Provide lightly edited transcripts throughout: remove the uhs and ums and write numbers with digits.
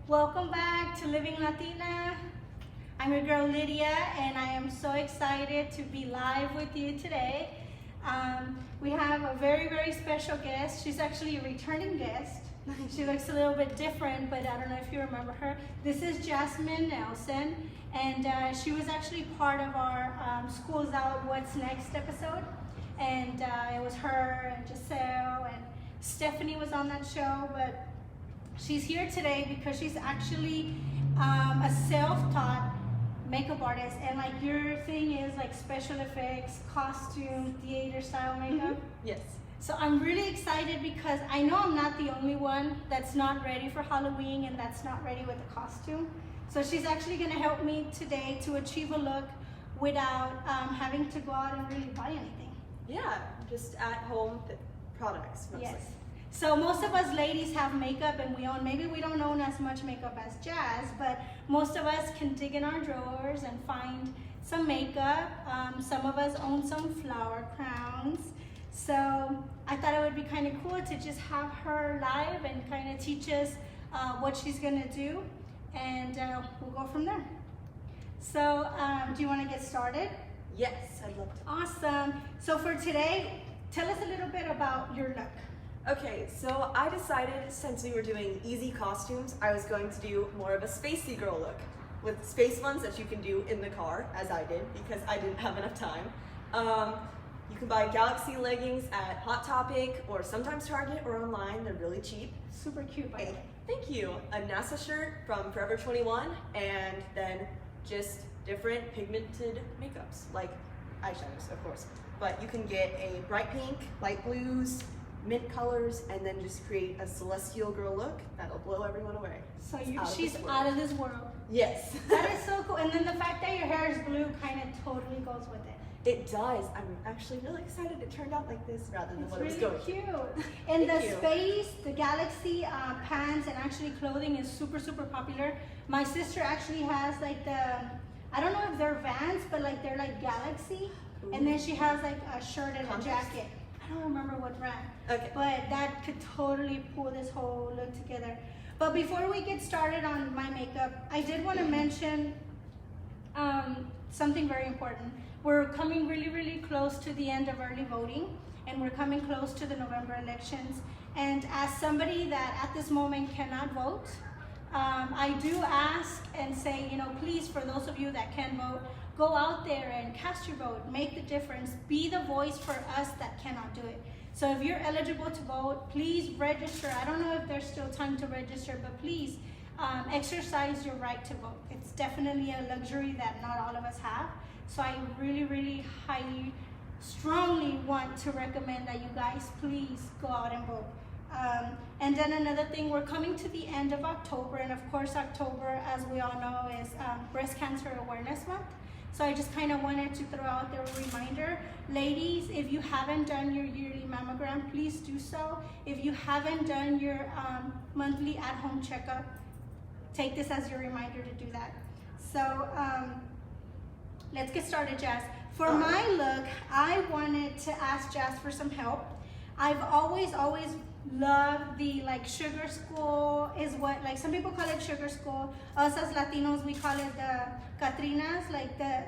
Welcome back to Living Latina. I'm your girl Lidia, and I am so excited to be live with you today. We have a very, very special guest. She's actually a returning guest. She looks a little bit different, but I don't know if you remember her. This is Jas Nelson, and she was actually part of our School's Out What's Next episode. And it was her and Giselle and Stephanie was on that show, but she's here today because she's actually a self-taught makeup artist, and like your thing is like special effects, costume, theater style makeup. Yes. So I'm really excited because I know I'm not the only one that's not ready for Halloween and that's not ready with the costume. So she's actually gonna help me today to achieve a look without having to go out and really buy anything. Yeah, just at home products mostly. Yes. So most of us ladies have makeup and we own, maybe we don't own as much makeup as Jas, but most of us can dig in our drawers and find some makeup. Some of us own some flower crowns. So I thought it would be kind of cool to just have her live and kind of teach us what she's gonna do, and we'll go from there. So do you wanna get started? Yes, I'd love to. Awesome. So for today, tell us a little bit about your look. Okay, so I decided since we were doing easy costumes, I was going to do more of a spacey girl look with space ones that you can do in the car, as I did, because I didn't have enough time. You can buy Galaxy leggings at Hot Topic or sometimes Target or online. They're really cheap. Super cute, by the way. Thank you. A NASA shirt from Forever 21, and then just different pigmented makeups, like eyeshadows, of course. But you can get a bright pink, light blues, mint colors, and then just create a celestial girl look that'll blow everyone away. So she's out of this world. Yes. That is so cool. And then the fact that your hair is blue kind of totally goes with it. It does. I'm actually really excited it turned out like this rather than what it was going. It's really cute. And the space, the Galaxy pants and actually clothing is super, super popular. My sister actually has like the, I don't know if they're Vans, but like they're like Galaxy. Ooh. And then she has like a shirt and a jacket. I don't remember what brand. Okay. But that could totally pull this whole look together. But before we get started on my makeup, I did want to mention something very important. We're coming really, really close to the end of early voting, and we're coming close to the November elections. And as somebody that at this moment cannot vote, I do ask and say, you know, please, for those of you that can vote, go out there and cast your vote, make the difference, be the voice for us that cannot do it. So if you're eligible to vote, please register. I don't know if there's still time to register, but please exercise your right to vote. It's definitely a luxury that not all of us have. So I really, really highly, strongly want to recommend that you guys please go out and vote. And then another thing, we're coming to the end of October, and of course October, as we all know, is Breast Cancer Awareness Month. So I just kind of wanted to throw out there a reminder. Ladies, if you haven't done your yearly mammogram, please do so. If you haven't done your monthly at-home checkup, take this as your reminder to do that. So let's get started, Jas. For my look, I wanted to ask Jas for some help. I've always loved the like sugar school is what, like some people call it sugar school. Us as Latinos, we call it the Catrinas, like the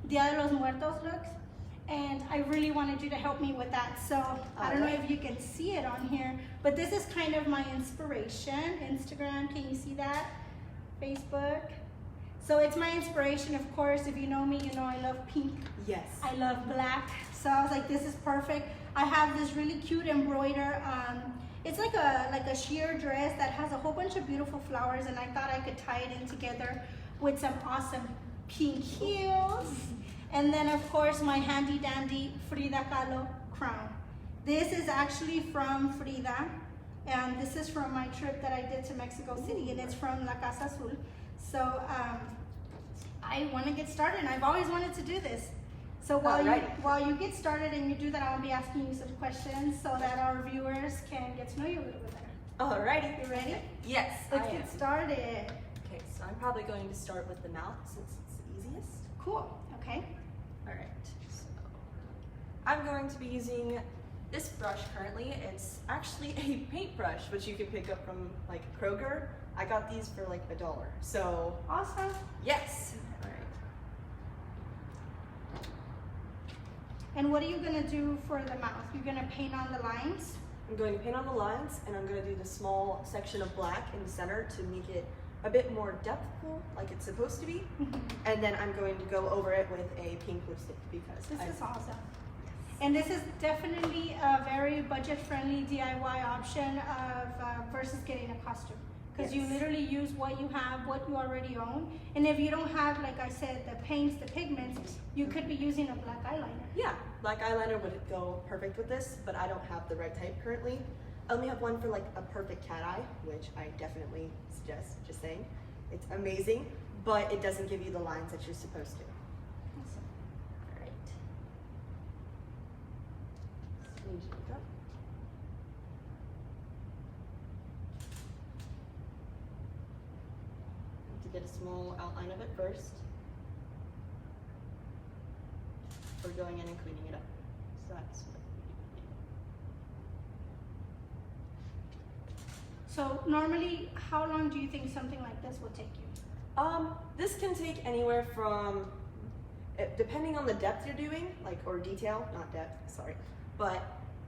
Dia de los Muertos looks. And I really wanted you to help me with that. So I don't know if you can see it on here, but this is kind of my inspiration. Instagram, can you see that? Facebook. So it's my inspiration, of course. If you know me, you know I love pink. Yes. I love black. So I was like, this is perfect. I have this really cute embroider. It's like a sheer dress that has a whole bunch of beautiful flowers, and I thought I could tie it in together with some awesome pink heels. And then of course my handy dandy Frida Kahlo crown. This is actually from Frida, and this is from my trip that I did to Mexico City, and it's from La Casa Azul. So I want to get started, and I've always wanted to do this. So while you get started and you do that, I'll be asking you some questions so that our viewers can get to know you a little bit better. Alrighty. You ready? Yes. Let's get started. Okay, so I'm probably going to start with the mouth since it's the easiest. Cool. Okay. Alright, so I'm going to be using This brush currently, it's actually a paintbrush, which you can pick up from like Kroger. I got these for like $1. So Awesome. yes. All right. And what are you gonna do for the mouth? You're gonna paint on the lines? I'm going to paint on the lines, and I'm going to do the small section of black in the center to make it a bit more depthful, like it's supposed to be. And then I'm going to go over it with a pink lipstick because This is awesome. And this is definitely a very budget-friendly DIY option of versus getting a costume. Because you Yes. literally use what you have, what you already own. And if you don't have, like I said, the paints, the pigments, you could be using a black eyeliner. Yeah, black eyeliner would go perfect with this, but I don't have the red type currently. I only have one for like a perfect cat eye, which I definitely suggest, just saying. It's amazing, but it doesn't give you the lines that you're supposed to. Awesome. All right. Change it up. To get a small outline of it first. We're going in and cleaning it up. So that's what So normally, how long do you think something like this will take you? This can take anywhere from, depending on the depth you're doing, like, or detail, not depth, sorry. But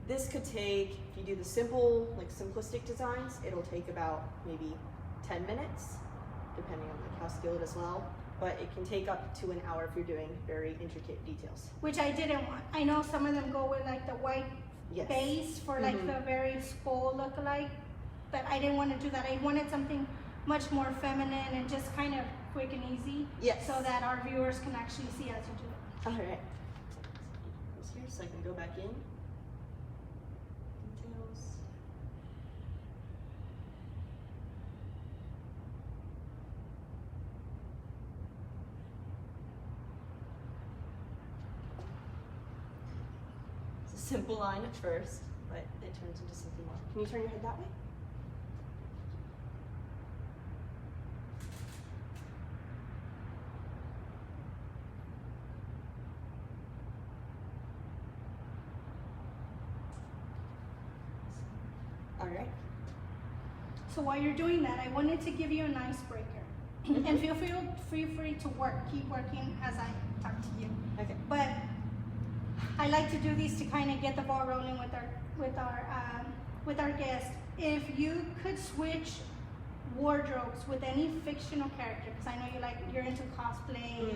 this could take, if you do the simple, like simplistic designs, it'll take about maybe 10 minutes, depending on like how skilled as well. But it can take up to an hour if you're doing very intricate details. Which I didn't want. I know some of them go with like the white Yes. base for like the very skull look-alike, but I didn't want to do that. I wanted something much more feminine and just kind of quick and easy. Yes. So that our viewers can actually see as you do it. All right. This here, so I can go back in. Details. It's a simple line at first, but it turns into something more. Can you turn your head that way? All right. So while you're doing that, I wanted to give you an icebreaker. And feel free to keep working as I talk to you. Okay. But I like to do these to kind of get the ball rolling with our guests. If you could switch wardrobes with any fictional character, because I know you're into cosplay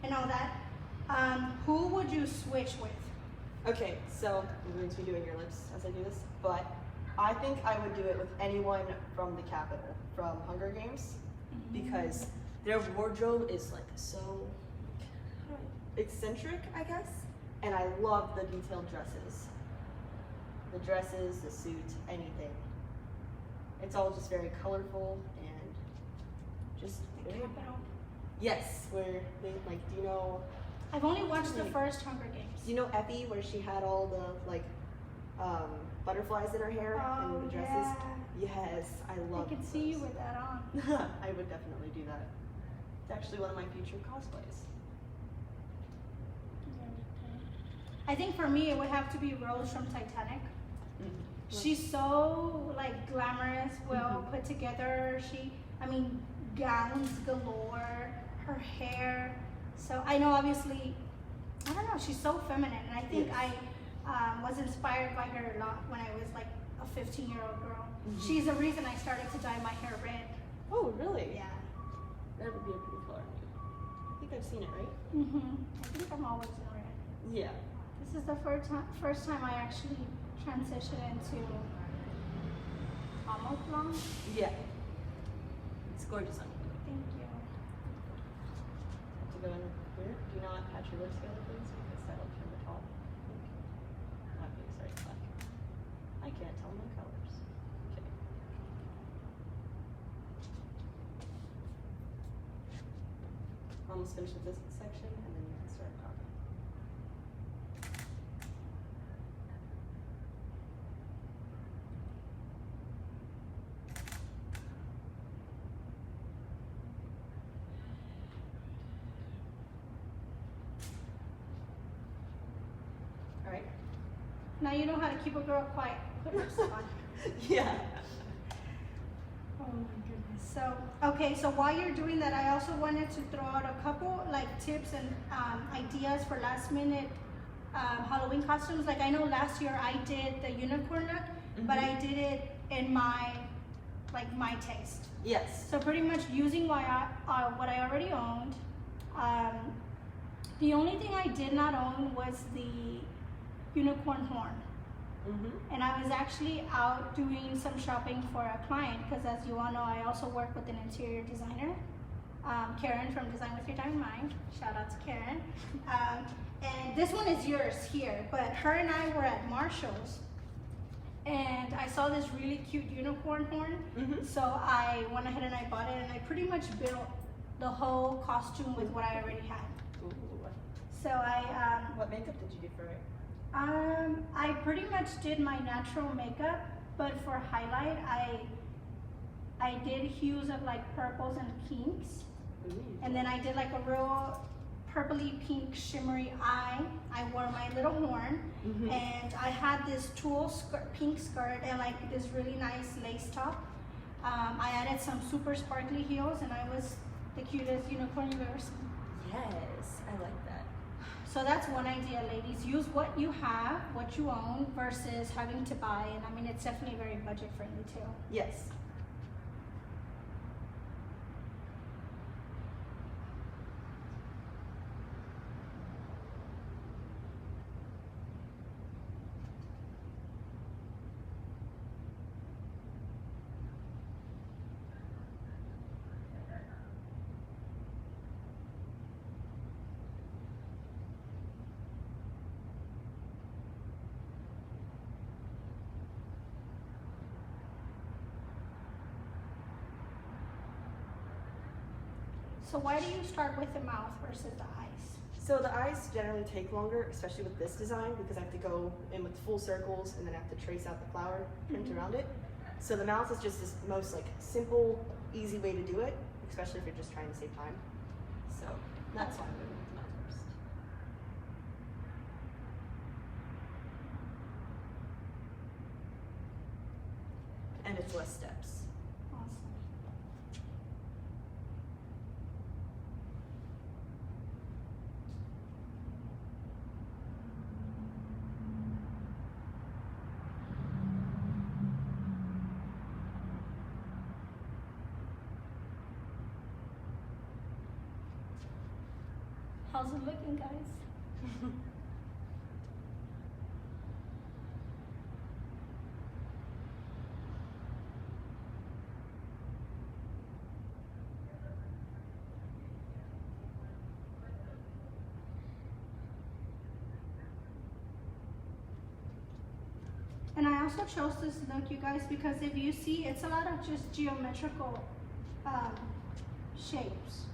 and all that, who would you switch with? Okay, so I'm going to be doing your lips as I do this, but I think I would do it with anyone from the Capitol, from Hunger Games, because their wardrobe is like so eccentric, I guess, and I love the detailed dresses. The dresses, the suit, anything. It's all just very colorful and just The very, Capitol. yes, where they like, do you know? I've only watched the first Hunger Games. Do you know Effie, where she had all the like butterflies in her hair and the dresses? Yes, I love. I could see you with that on. I would definitely do that. It's actually one of my future cosplays. I think for me it would have to be Rose from Titanic. She's so like glamorous, well put together. Gowns galore, her hair. So I know obviously, I don't know, she's so feminine. And I think I was inspired by her a lot when I was like a 15-year-old girl. She's the reason I started to dye my hair red. Oh, really? Yeah. That would be a pretty color. I think I've seen it, right? I think I'm always in red. Yeah. This is the first time I actually transitioned into almost blonde. Yeah. It's gorgeous on you. Thank you. To go in here, do not patch your lips together, please, because that'll turn the top. Okay, sorry, black. I can't tell my colors. Okay. Almost finished with this section, and then you can start talking. Now you know how to keep a girl quiet. Put lipstick on. Yeah. Oh my goodness. So, okay, so while you're doing that, I also wanted to throw out a couple like tips and ideas for last minute Halloween costumes. Like I know last year I did the unicorn look, but I did it in my taste. Yes. So pretty much using what I already owned. The only thing I did not own was the unicorn horn. And I was actually out doing some shopping for a client because, as you all know, I also work with an interior designer, Karen from Design With Your Diamond Mind. Shout out to Karen. And this one is yours here, but her and I were at Marshall's, and I saw this really cute unicorn horn. So I went ahead and I bought it, and I pretty much built the whole costume with what I already had. Ooh. So I What makeup did you do for it? I pretty much did my natural makeup, but for highlight, I did hues of like purples and pinks. And then I did like a real purpley pink shimmery eye. I wore my little horn, and I had this tulle pink skirt and like this really nice lace top. I added some super sparkly heels, and I was the cutest unicorn you've ever seen. Yes, I like that. So that's one idea, ladies. Use what you have, what you own, versus having to buy. And I mean, it's definitely very budget friendly too. Yes. So why do you start with the mouth versus the eyes? So the eyes generally take longer, especially with this design, because I have to go in with full circles and then I have to trace out the flower print around it. So the mouth is just this most like simple, easy way to do it, especially if you're just trying to save time. So that's why I'm going with the mouth first. And it's less steps. Awesome. How's it looking, guys? And I also chose this look, you guys, because if you see, it's a lot of just geometrical shapes.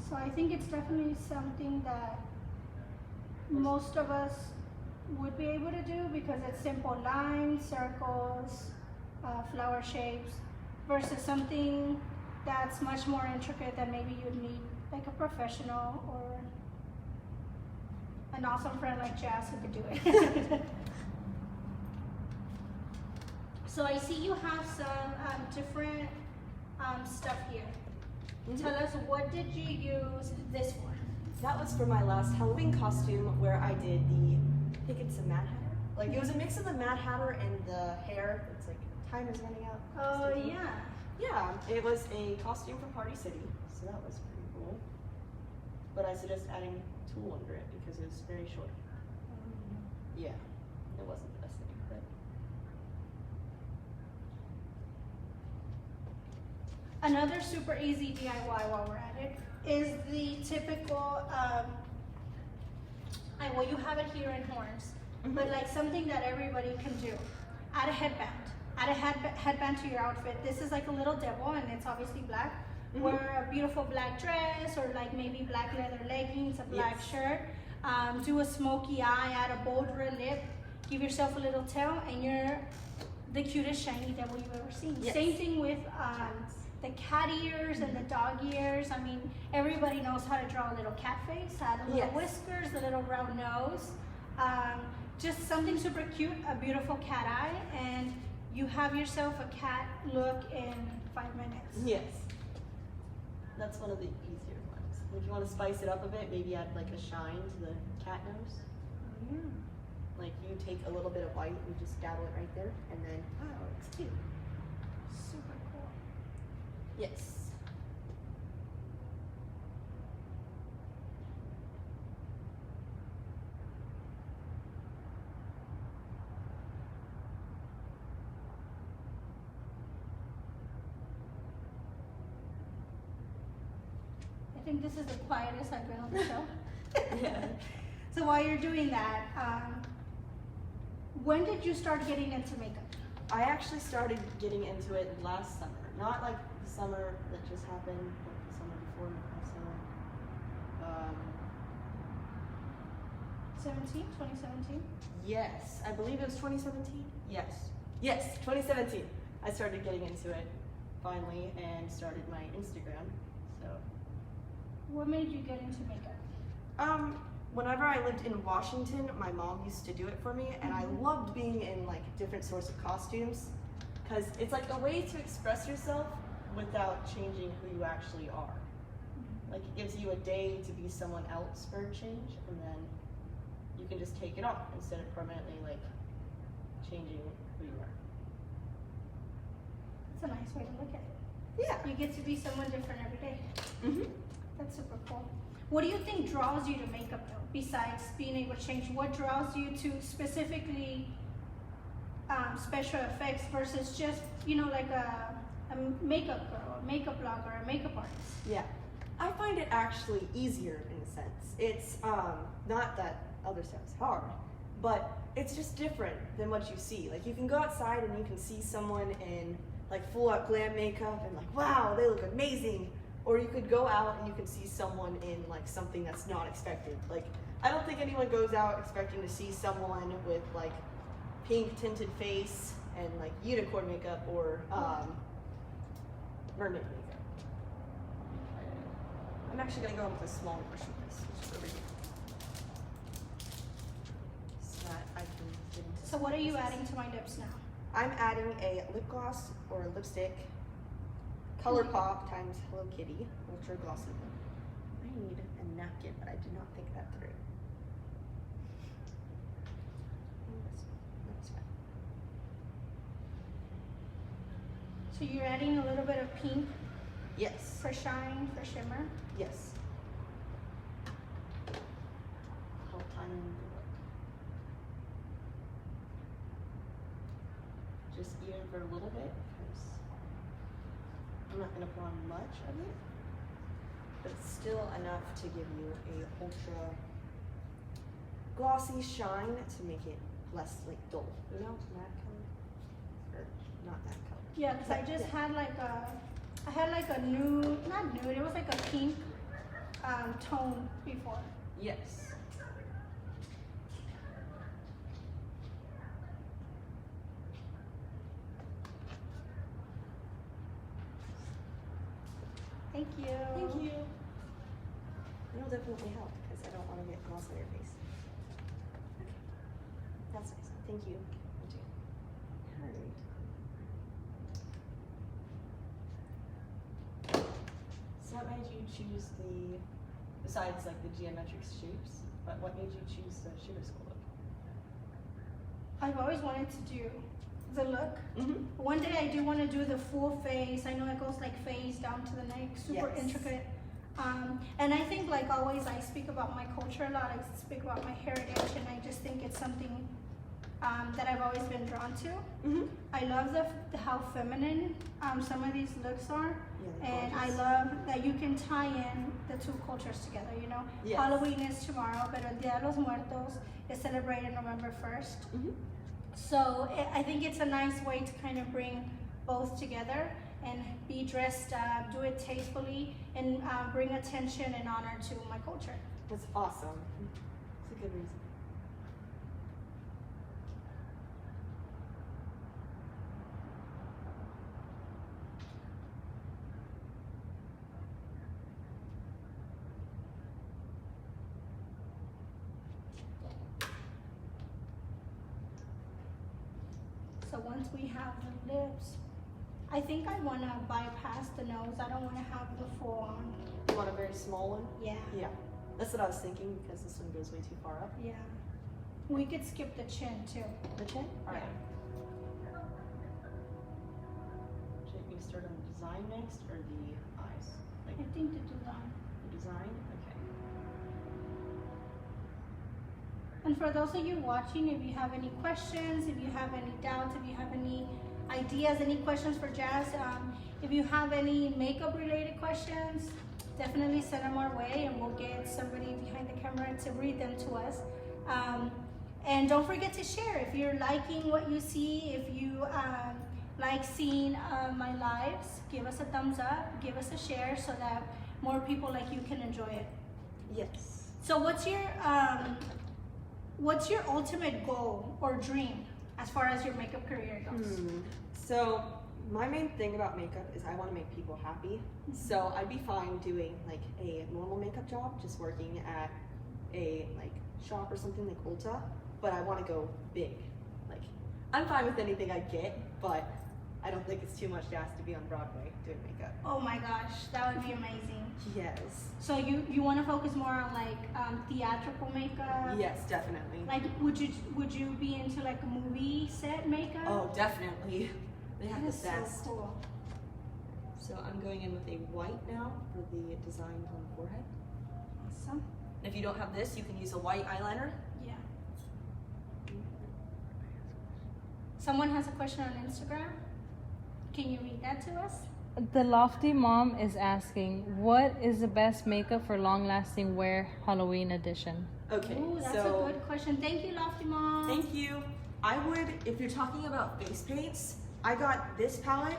So I think it's definitely something that most of us would be able to do because it's simple lines, circles, flower shapes, versus something that's much more intricate that maybe you'd need like a professional or an awesome friend like Jas who could do it. So I see you have some different stuff here. Tell us, what did you use this for? That was for my last Halloween costume where I did I think it's a Mad Hatter. Like it was a mix of the Mad Hatter and the hair. It's like time is running out. Oh yeah. Yeah, it was a costume for Party City, so that was pretty cool. But I suggest adding tulle under it because it was very short. Yeah, it wasn't the best thing, but. Another super easy DIY while we're at it is the typical, well, you have it here in horns, but like something that everybody can do. Add a headband. Add a headband to your outfit. This is like a little devil and it's obviously black. Wear a beautiful black dress or like maybe black leather leggings, a black shirt. Do a smoky eye, add a bold red lip, give yourself a little tail, and you're the cutest shiny devil you've ever seen. Yes. Same thing with the cat ears and the dog ears. I mean, everybody knows how to draw a little cat face, add a little whiskers, a little round nose. just something super cute, a beautiful cat eye, and you have yourself a cat look in 5 minutes. Yes. That's one of the easier ones. If you want to spice it up a bit, maybe add like a shine to the cat nose. Yeah. Like you take a little bit of white and just dabble it right there, and then, wow, it's cute. Super cool. Yes. I think this is the quietest I've been on the show. Yeah. So while you're doing that, when did you start getting into makeup? I actually started getting into it last summer. Not like the summer that just happened, but the summer before last summer. 2017? Yes, I believe it was 2017. Yes, 2017. I started getting into it finally and started my Instagram. So, What made you get into makeup? whenever I lived in Washington, my mom used to do it for me, and I loved being in like different sorts of costumes because it's like a way to express yourself without changing who you actually are. Like it gives you a day to be someone else for a change, and then you can just take it off instead of permanently like changing who you are. That's a nice way to look at it. Yeah. You get to be someone different every day. Mm-hmm. That's super cool. What do you think draws you to makeup though, besides being able to change? What draws you to specifically special effects versus just, like a makeup girl, a makeup blogger, a makeup artist? Yeah. I find it actually easier in a sense. It's not that other stuff is hard, but it's just different than what you see. Like you can go outside and you can see someone in like full out glam makeup and like, wow, they look amazing. Or you could go out and you can see someone in like something that's not expected. Like I don't think anyone goes out expecting to see someone with like pink tinted face and like unicorn makeup or mermaid makeup. I'm actually gonna go in with a smaller brush with this, which is over here. So that I can get into So some what are you pieces. adding to my lips now? I'm adding a lip gloss or a lipstick, ColourPop times Hello Kitty, ultra glossy lip. I need a napkin, but I did not think that through. That's fine. So you're adding a little bit of pink Yes. for shine, for shimmer. Yes. Help time the look. Just even for a little bit, because I'm not going to put on much of it, but still enough to give you a ultra glossy shine to make it less like dull. You know, that color, or not that color. Yeah, because I just had like a nude, not nude, it was like a pink tone before. Yes. Thank you. Thank you. It'll definitely help because I don't want to get gloss on your face. Okay. That's nice. Thank you. Alright. So what made you choose besides like the geometric shapes, but what made you choose the sugar skull look? I've always wanted to do the look. Mm-hmm. One day I do want to do the full face. I know it goes like face down to the neck, super Yes. intricate. And I think like always I speak about my culture a lot. I speak about my heritage, and I just think it's something that I've always been drawn to. Mm-hmm. I love how feminine some of these looks are, Yeah, and I gorgeous. love that you can tie in the two cultures together. Yes. Halloween is tomorrow, but El Dia de los Muertos is celebrated November 1st. Mm-hmm. So I think it's a nice way to kind of bring both together and be dressed up, do it tastefully, and bring attention and honor to my culture. That's awesome. It's a good reason. once we have the lips, I think I want to bypass the nose. I don't want to have the full on. You want a very small one? Yeah. Yeah. That's what I was thinking because this one goes way too far up. Yeah. We could skip the chin too. The chin? All right. Yeah. Should we start on the design next or the eyes? Like I think the design. the design? Okay. And for those of you watching, if you have any questions, if you have any doubts, if you have any ideas, any questions for Jas, if you have any makeup related questions, definitely send them our way and we'll get somebody behind the camera to read them to us. And don't forget to share. If you're liking what you see, if you like seeing my lives, give us a thumbs up, give us a share so that more people like you can enjoy it. Yes. So what's your ultimate goal or dream as far as your makeup career goes? So my main thing about makeup is I want to make people happy. So I'd be fine doing like a normal makeup job, just working at a like shop or something like Ulta, but I want to go big. Like I'm fine with anything I get, but I don't think it's too much to ask to be on Broadway doing makeup. Oh my gosh, that would be amazing. Yes. So you want to focus more on like theatrical makeup? Yes, definitely. Like would you be into like a movie set makeup? Oh, definitely. They have the That is best. so cool. So I'm going in with a white now for the design on the forehead. Awesome. If you don't have this, you can use a white eyeliner. Yeah. Someone has a question on Instagram. Can you read that to us? The Lofty Mom is asking, what is the best makeup for long-lasting wear Halloween edition? Okay, Ooh, that's so a good question. Thank you, Lofty Mom. thank you. I would, if you're talking about face paints, I got this palette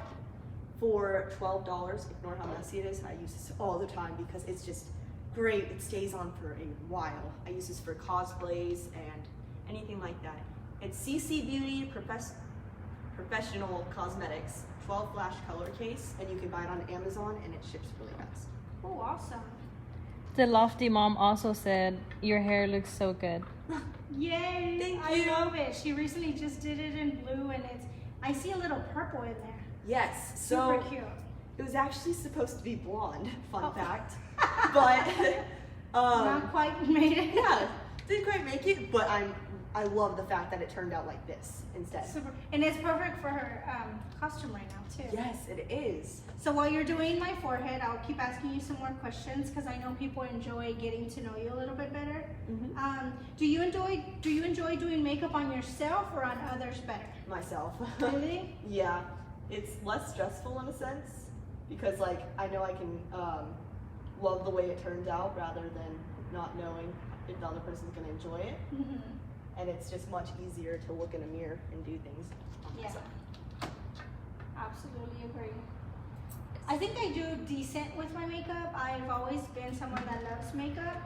for $12. Ignore how messy it is. I use this all the time because it's just great. It stays on for a while. I use this for cosplays and anything like that. It's CC Beauty Professional Cosmetics 12 flash color case, and you can buy it on Amazon and it ships really fast. Oh, awesome. The Lofty Mom also said, your hair looks so good. Yay! Thank you. I love it. She recently just did it in blue, and I see a little purple in there. Yes, Super so cute. it was actually supposed to be blonde, fun Oh. fact. But Not quite made it. yeah, didn't quite make it, but I love the fact that it turned out like this instead. Super. And it's perfect for her costume right now too. Yes, it is. So while you're doing my forehead, I'll keep asking you some more questions because I know people enjoy getting to know you a little bit better. Do you enjoy doing makeup on yourself or on others better? Myself. Really? Yeah, it's less stressful in a sense because like I know I can love the way it turns out rather than not knowing if the other person's gonna enjoy it. And it's just much easier to look in a mirror and do things on Yeah. myself. Absolutely agree. I think I do decent with my makeup. I've always been someone that loves makeup,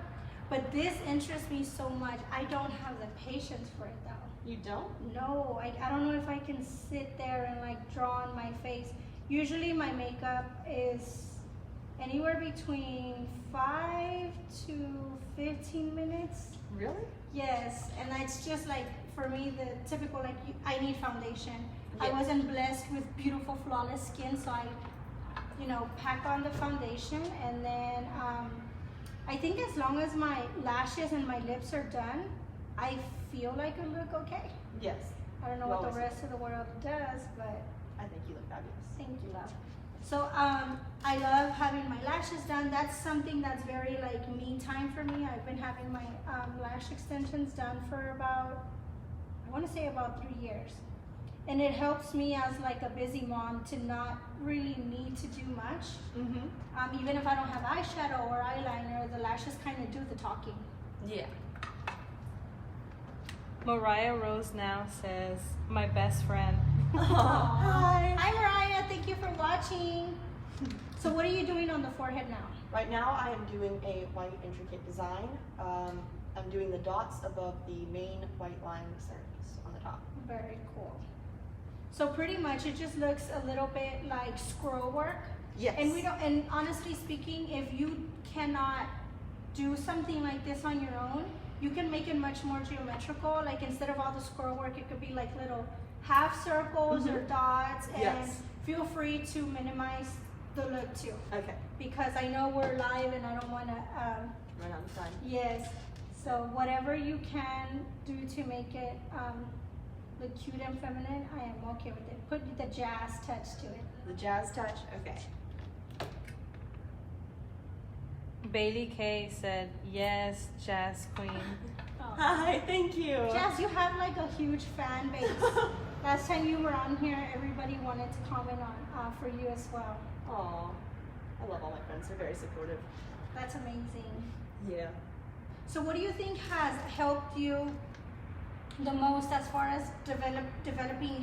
but this interests me so much. I don't have the patience for it though. You don't? No, I don't know if I can sit there and like draw on my face. Usually my makeup is anywhere between 5 to 15 minutes. Really? Yes, and it's just like, for me, the typical, like, I need foundation. I Yeah. wasn't blessed with beautiful, flawless skin, so I, pack on the foundation, and then I think as long as my lashes and my lips are done, I feel like I look okay. Yes. I don't know what the rest of the world does, but I think you look fabulous. thank you, love. So I love having my lashes done. That's something that's very like me time for me. I've been having my lash extensions done for about, I want to say about 3 years. And it helps me as like a busy mom to not really need to do much. Even if I don't have eyeshadow or eyeliner, the lashes kind of do the talking. Yeah. Mariah Rose now says, my best friend. Hi. Hi Mariah, thank you for watching. So what are you doing on the forehead now? Right now I am doing a white intricate design. I'm doing the dots above the main white line centers on the top. Very cool. So pretty much it just looks a little bit like scroll work. Yes. And honestly speaking, if you cannot do something like this on your own, you can make it much more geometrical. Like instead of all the scroll work, it could be like little half circles or dots, and Yes. feel free to minimize the look too. Okay. Because I know we're live and I don't want to, Right on time. yes. So whatever you can do to make it look cute and feminine, I am okay with it. Put the jazz touch to it. The jazz touch. Okay. Bailey K said, yes, Jazz Queen. Oh. Hi. Thank you. Jazz, you have like a huge fan base. Last time you were on here, everybody wanted to comment on for you as well. Aw. I love all my friends. They're very supportive. That's amazing. Yeah. So what do you think has helped you the most as far as developing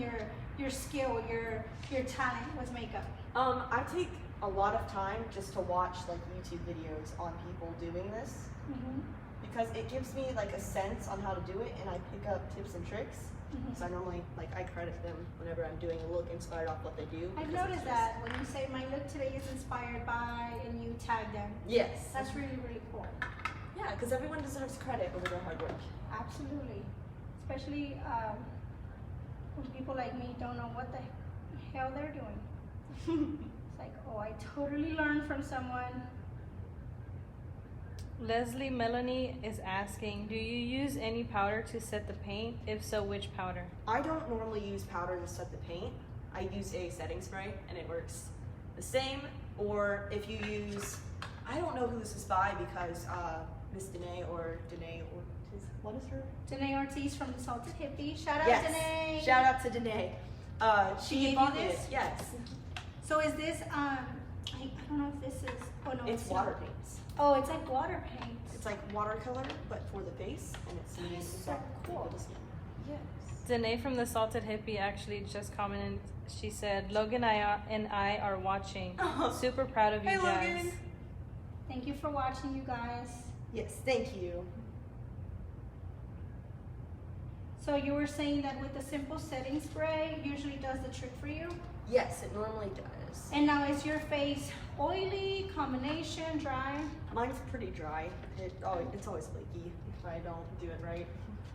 your skill, your talent with makeup? I take a lot of time just to watch like YouTube videos on people doing this because it gives me like a sense on how to do it, and I pick up tips and tricks. So I normally I credit them whenever I'm doing a look inspired off what they do. I've because noticed that when you say my look today is inspired by, and you tag them. Yes. That's really, really cool. Yeah, because everyone deserves credit over their hard work. Absolutely. Especially when people like me don't know what the hell they're doing. It's like, oh, I totally learned from someone. Leslie Melanie is asking, do you use any powder to set the paint? If so, which powder? I don't normally use powder to set the paint. I use a setting spray and it works the same. Or if you use, I don't know who this is by because Miss Danae Ortiz, what is her? Danae Ortiz from the Salted Hippie. Shout out, Yes. Danae. Shout out to Danae. She gave bought you me this? it. Yes. So is this, I don't know if this is, oh no, It's not. water paints. Oh, it's like water paint. It's like watercolor, but for the face, and it's That made is so exactly cool. for the skin. Yes. Danae from the Salted Hippie actually just commented. She said, Logan and I are watching. Super proud of you Hey, guys. Logan. Thank you for watching, you guys. Yes, thank you. So you were saying that with the simple setting spray usually does the trick for you? Yes, it normally does. And now is your face oily, combination, dry? Mine's pretty dry. It's always flaky if I don't do it right,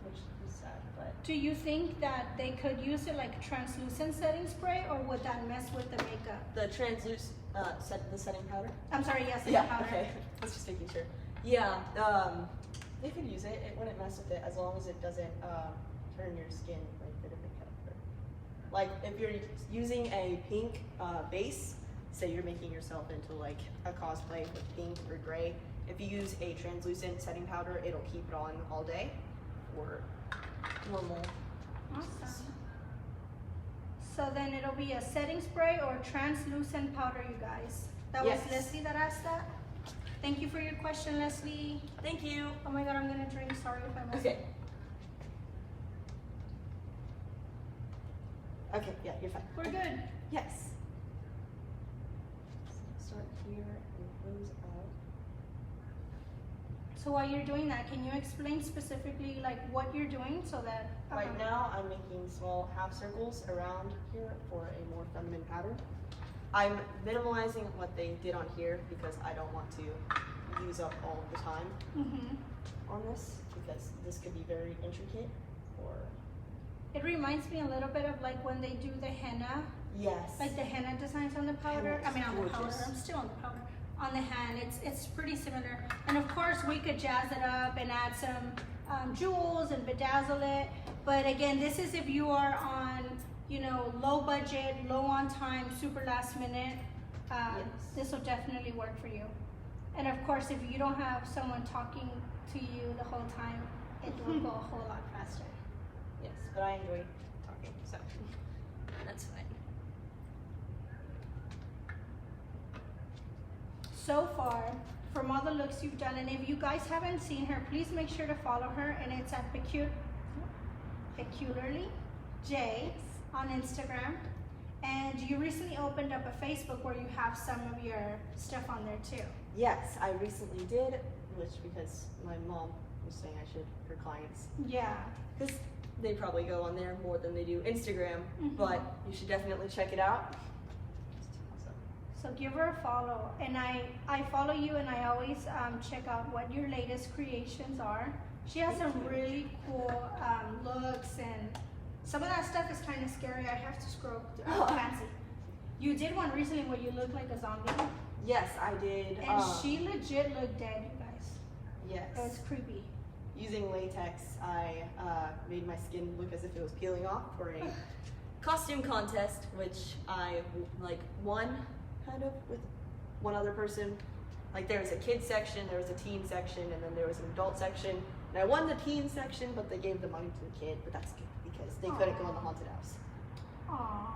which is sad, but. Do you think that they could use it like translucent setting spray, or would that mess with the makeup? The translucent, the setting powder? I'm sorry, yes, the Yeah, powder. okay. Let's just making sure. Yeah, they could use it. It wouldn't mess with it as long as it doesn't turn your skin like a different color. Like if you're using a pink base, say you're making yourself into like a cosplay with pink or gray. If you use a translucent setting powder, it'll keep it on all day or normal. Awesome. So then it'll be a setting spray or translucent powder, you guys. That was Yes. Leslie that asked that. Thank you for your question, Leslie. Thank you. Oh my god, I'm gonna drink. Sorry if I messed Okay. Okay, yeah, you're fine. We're good. Yes. Start here and close out. So while you're doing that, can you explain specifically like what you're doing so that Right now, I'm making small half circles around here for a more feminine pattern. I'm minimalizing what they did on here because I don't want to use up all of the time on this because this could be very intricate or It reminds me a little bit of like when they do the henna, yes. like the henna designs on the powder. Henna's I mean on the powder. gorgeous. I'm still on the powder. On the hand, it's pretty similar. And of course, we could jazz it up and add some jewels and bedazzle it. But again, this is if you are on, you know, low budget, low on time, super last minute. This will definitely work for you. And of course, if you don't have someone talking to you the whole time, it will go a whole lot faster. Yes, but I enjoy talking, so that's fine. So far, from all the looks you've done, and if you guys haven't seen her, please make sure to follow her, and it's at Peculiarly J on Instagram. And you recently opened up a Facebook where you have some of your stuff on there too. Yes, I recently did, which because my mom was saying I should for clients. Yeah. Because they probably go on there more than they do Instagram, but you should definitely check it out. It's awesome. So give her a follow, and I follow you, and I always check out what your latest creations are. She has some really cool looks and Some of that stuff is kind of scary. I have to scroll through. Fancy. You did one recently where you looked like a zombie. Yes, I did. And she legit looked dead, you guys. Yes. It was creepy. Using latex, I made my skin look as if it was peeling off for a costume contest, which I like won kind of with one other person. Like there was a kid section, there was a teen section, and then there was an adult section. And I won the teen section, but they gave the money to the kid, but that's good because they couldn't go in the haunted house. Aww.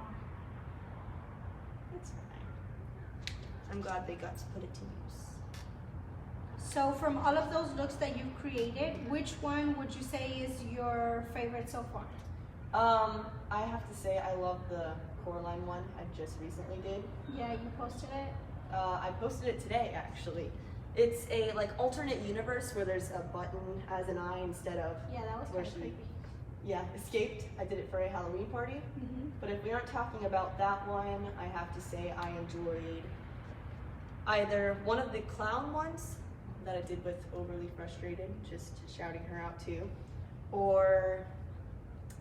It's fine. I'm glad they got to put it to use. So from all of those looks that you've created, which one would you say is your favorite so far? I have to say I love the Coraline one I just recently did. Yeah, you posted it? I posted it today actually. It's a like alternate universe where there's a button as an eye instead of Yeah, that was where kind of creepy. Yeah, escaped. I did it for a Halloween party. Mm-hmm. But if we aren't talking about that one, I have to say I enjoyed either one of the clown ones that I did with Overly Frustrated, just shouting her out too, or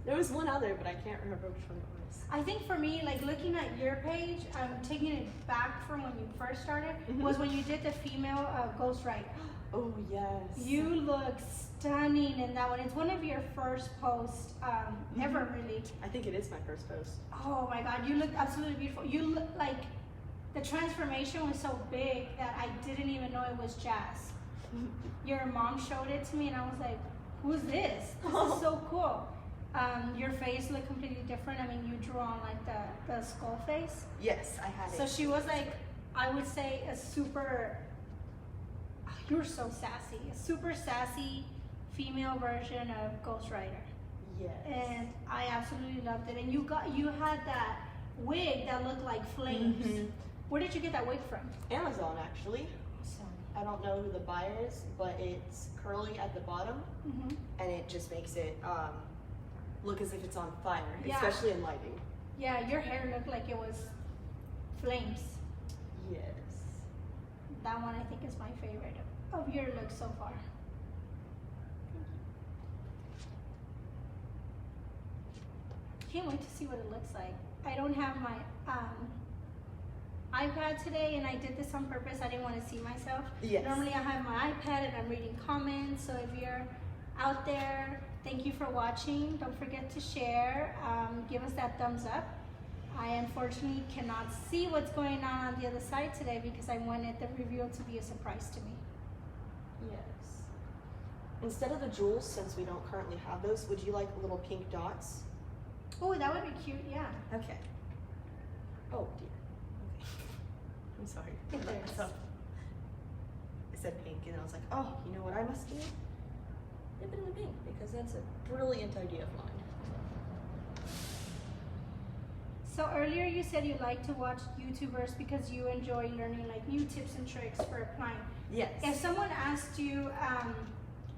there was one other, but I can't remember which one it was. I think for me, like looking at your page, taking it back from when you first started, was when you did the female Ghost Rider. Oh yes. You look stunning in that one. It's one of your first posts ever, really. I think it is my first post. Oh my God, you look absolutely beautiful. You look like the transformation was so big that I didn't even know it was Jas. Your mom showed it to me and I was like, who's this? This is so cool. Your face looked completely different. I mean, you drew on like the skull face. Yes, I had it. So she was like, I would say a super, you're so sassy, a super sassy female version of Ghost Rider. Yes. And I absolutely loved it. And you had that wig that looked like flames. Mm-hmm. Where did you get that wig from? Amazon actually. Awesome. I don't know who the buyer is, but it's curly at the bottom, Mm-hmm. and it just makes it look as if it's on fire, Yeah. especially in lighting. Yeah, your hair looked like it was flames. Yes. That one I think is my favorite of your look so far. Can't wait to see what it looks like. I don't have my iPad today, and I did this on purpose. I didn't want to see myself. Yes. Normally I have my iPad and I'm reading comments, so if you're out there, thank you for watching. Don't forget to share. Give us that thumbs up. I unfortunately cannot see what's going on the other side today because I wanted the reveal to be a surprise to me. Yes. Instead of the jewels, since we don't currently have those, would you like little pink dots? Oh, that would be cute, yeah. Okay. Oh dear. Okay. I'm sorry. It I let is. myself- I said pink, and I was like, oh, you know what I must do? Dip it in the pink, because that's a brilliant idea of mine. So earlier you said you like to watch YouTubers because you enjoy learning like new tips and tricks for applying. Yes. If someone asked you,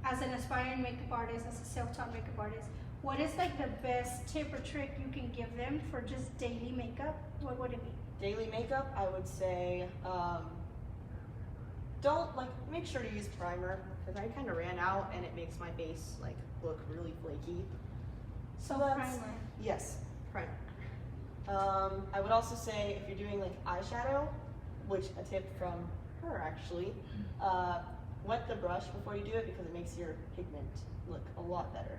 as an aspiring makeup artist, as a self-taught makeup artist, what is like the best tip or trick you can give them for just daily makeup? What would it be? Daily makeup, I would say, don't make sure to use primer, because I kind of ran out and it makes my face like look really flaky. So that's- primer. Yes, primer. I would also say if you're doing like eyeshadow, which a tip from her actually, wet the brush before you do it because it makes your pigment look a lot better.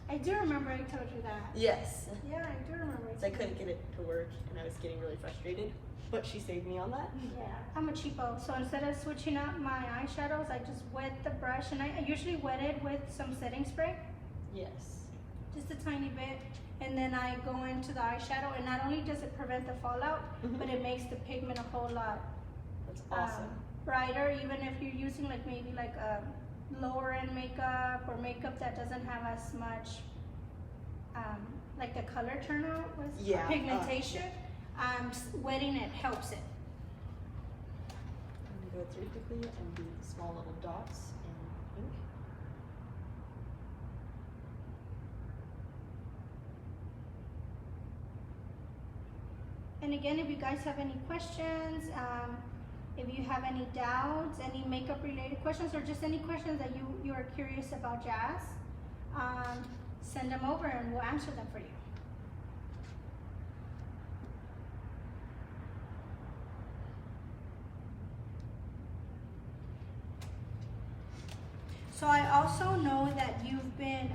I do remember I told you that. Yes. Yeah, I do remember. So I couldn't get it to work and I was getting really frustrated, but she saved me on that. Yeah, I'm a cheapo, so instead of switching up my eyeshadows, I just wet the brush, and I usually wet it with some setting spray, Yes. just a tiny bit, and then I go into the eyeshadow, and not only does it prevent the fallout, Mhm. but it makes the pigment a whole lot That's awesome. brighter, even if you're using like maybe like a lower end makeup or makeup that doesn't have as much like the color turnout with Yeah, pigmentation. Wetting it helps it. I'm gonna go through quickly and do the small little dots in pink. And again, if you guys have any questions, if you have any doubts, any makeup related questions, or just any questions that you are curious about Jas, send them over and we'll answer them for you. So I also know that you've been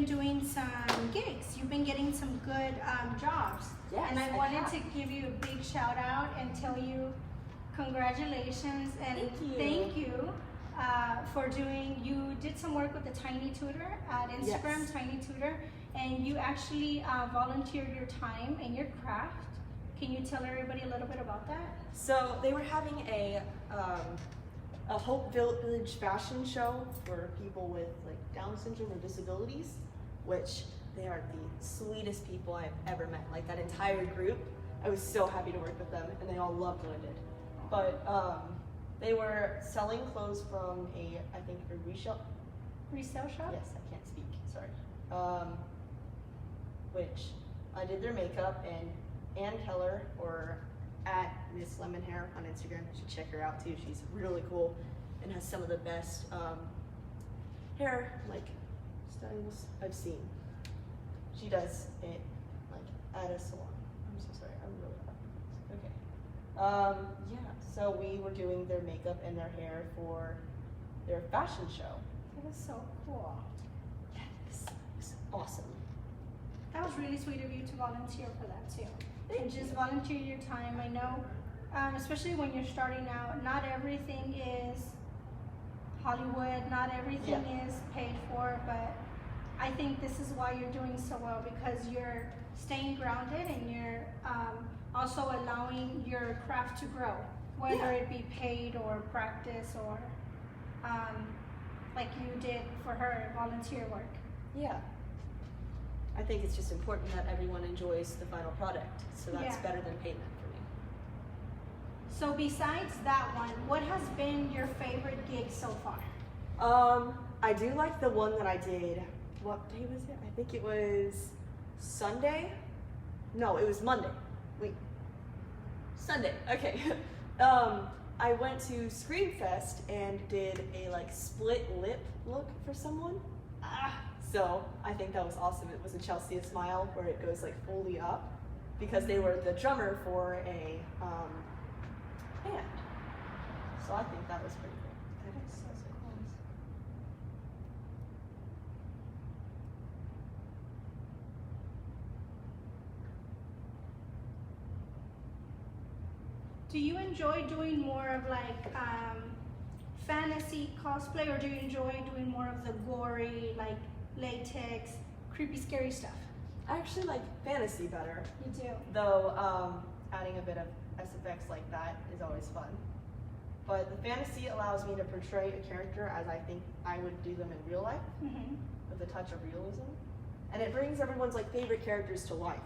doing some gigs. You've been getting some good jobs. Yes, and I I wanted have. to give you a big shout out and tell you congratulations and Thank you. for doing. You did some work with the Tiny Tutor at Instagram, Yes. Tiny Tutor, and you actually volunteered your time and your craft. Can you tell everybody a little bit about that? So they were having a Hope Village fashion show for people with like Down syndrome or disabilities, which they are the sweetest people I've ever met. Like that entire group, I was so happy to work with them, and they all loved what I did. But they were selling clothes from I think a resale Shop? Yes, I can't speak. Sorry. Which I did their makeup, and Ann Keller, or at Miss Lemon Hair on Instagram. You should check her out too. She's really cool and has some of the best hair like styles I've seen. She does it like at a salon. I'm so sorry. I'm really happy. Okay. Yeah. So we were doing their makeup and their hair for their fashion show. That was so cool. Yes, it was awesome. That was really sweet of you to volunteer for that too. Thank And just you. volunteer your time. I know, especially when you're starting out, not everything is Hollywood, not everything is paid for, but I think this is why you're doing so well, because you're staying grounded and you're also allowing your craft to grow, whether it be paid or practice or like you did for her, volunteer work. Yeah. I think it's just important that everyone enjoys the final product, so that's Yeah. better than payment for me. So besides that one, what has been your favorite gig so far? I do like the one that I did. What day was it? I think it was Sunday. No, it was Monday. Wait, Sunday. Okay. I went to Screamfest and did a like split lip look for someone. So I think that was awesome. It was a Chelsea Smile where it goes like fully up, because they were the drummer for a band. So I think that was pretty cool. That is so cool. Do you enjoy doing more of like fantasy cosplay, or do you enjoy doing more of the gory, like latex, creepy, scary stuff? I actually like fantasy better, You do. though adding a bit of SFX like that is always fun. But the fantasy allows me to portray a character as I think I would do them in real life, Mm-hmm. with a touch of realism. And it brings everyone's like favorite characters to life.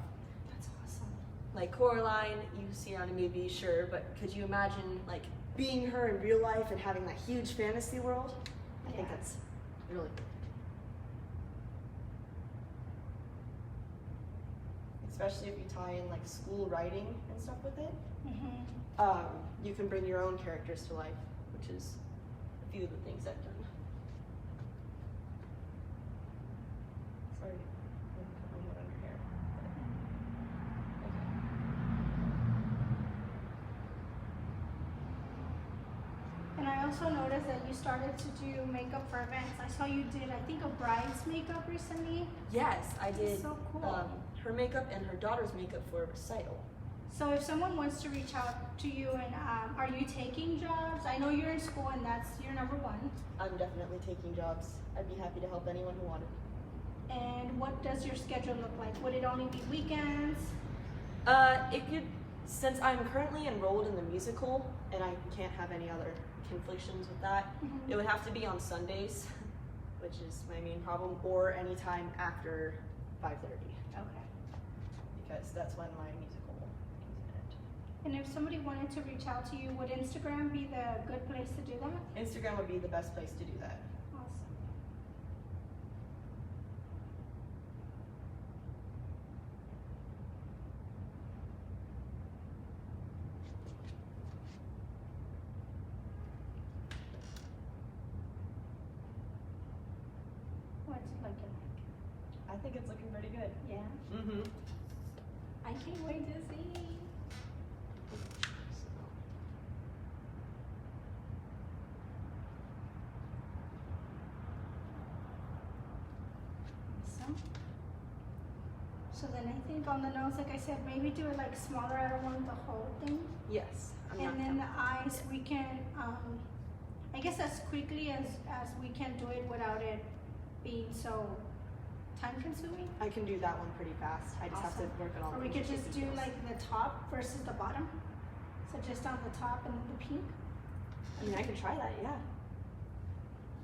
That's awesome. Like Coraline, you see her on a movie, sure, but could you imagine like being her in real life and having that huge fantasy world? I think Yeah. that's really cool. Especially if you tie in like school writing and stuff with it. Mm-hmm. You can bring your own characters to life, which is a few of the things I've done. Sorry, I'm gonna put my hand on your hair. And I also noticed that you started to do makeup for events. I saw you did, I think, a bride's makeup recently. Yes, I did. So cool. Her makeup and her daughter's makeup for a recital. So if someone wants to reach out to you, and are you taking jobs? I know you're in school and that's your number one. I'm definitely taking jobs. I'd be happy to help anyone who wanted. And what does your schedule look like? Would it only be weekends? It could, since I'm currently enrolled in the musical and I can't have any other conflictions with that, Mhm. it would have to be on Sundays, which is my main problem, or anytime after 5:30, Okay. because that's when my musical is in it. And if somebody wanted to reach out to you, would Instagram be the good place to do that? Instagram would be the best place to do that. Awesome. think it's looking pretty good. Yeah. Mm-hmm. I can't wait to see. Awesome. So then I think on the nose, like I said, maybe do it like smaller. I don't want the whole thing. Yes. And then the eyes, we can, I guess as quickly as we can do it without it being so time consuming. I can do that one pretty fast. I just have to work it on. Or we could just do like the top versus the bottom. So just on the top and then the pink. I mean, I can try that, yeah.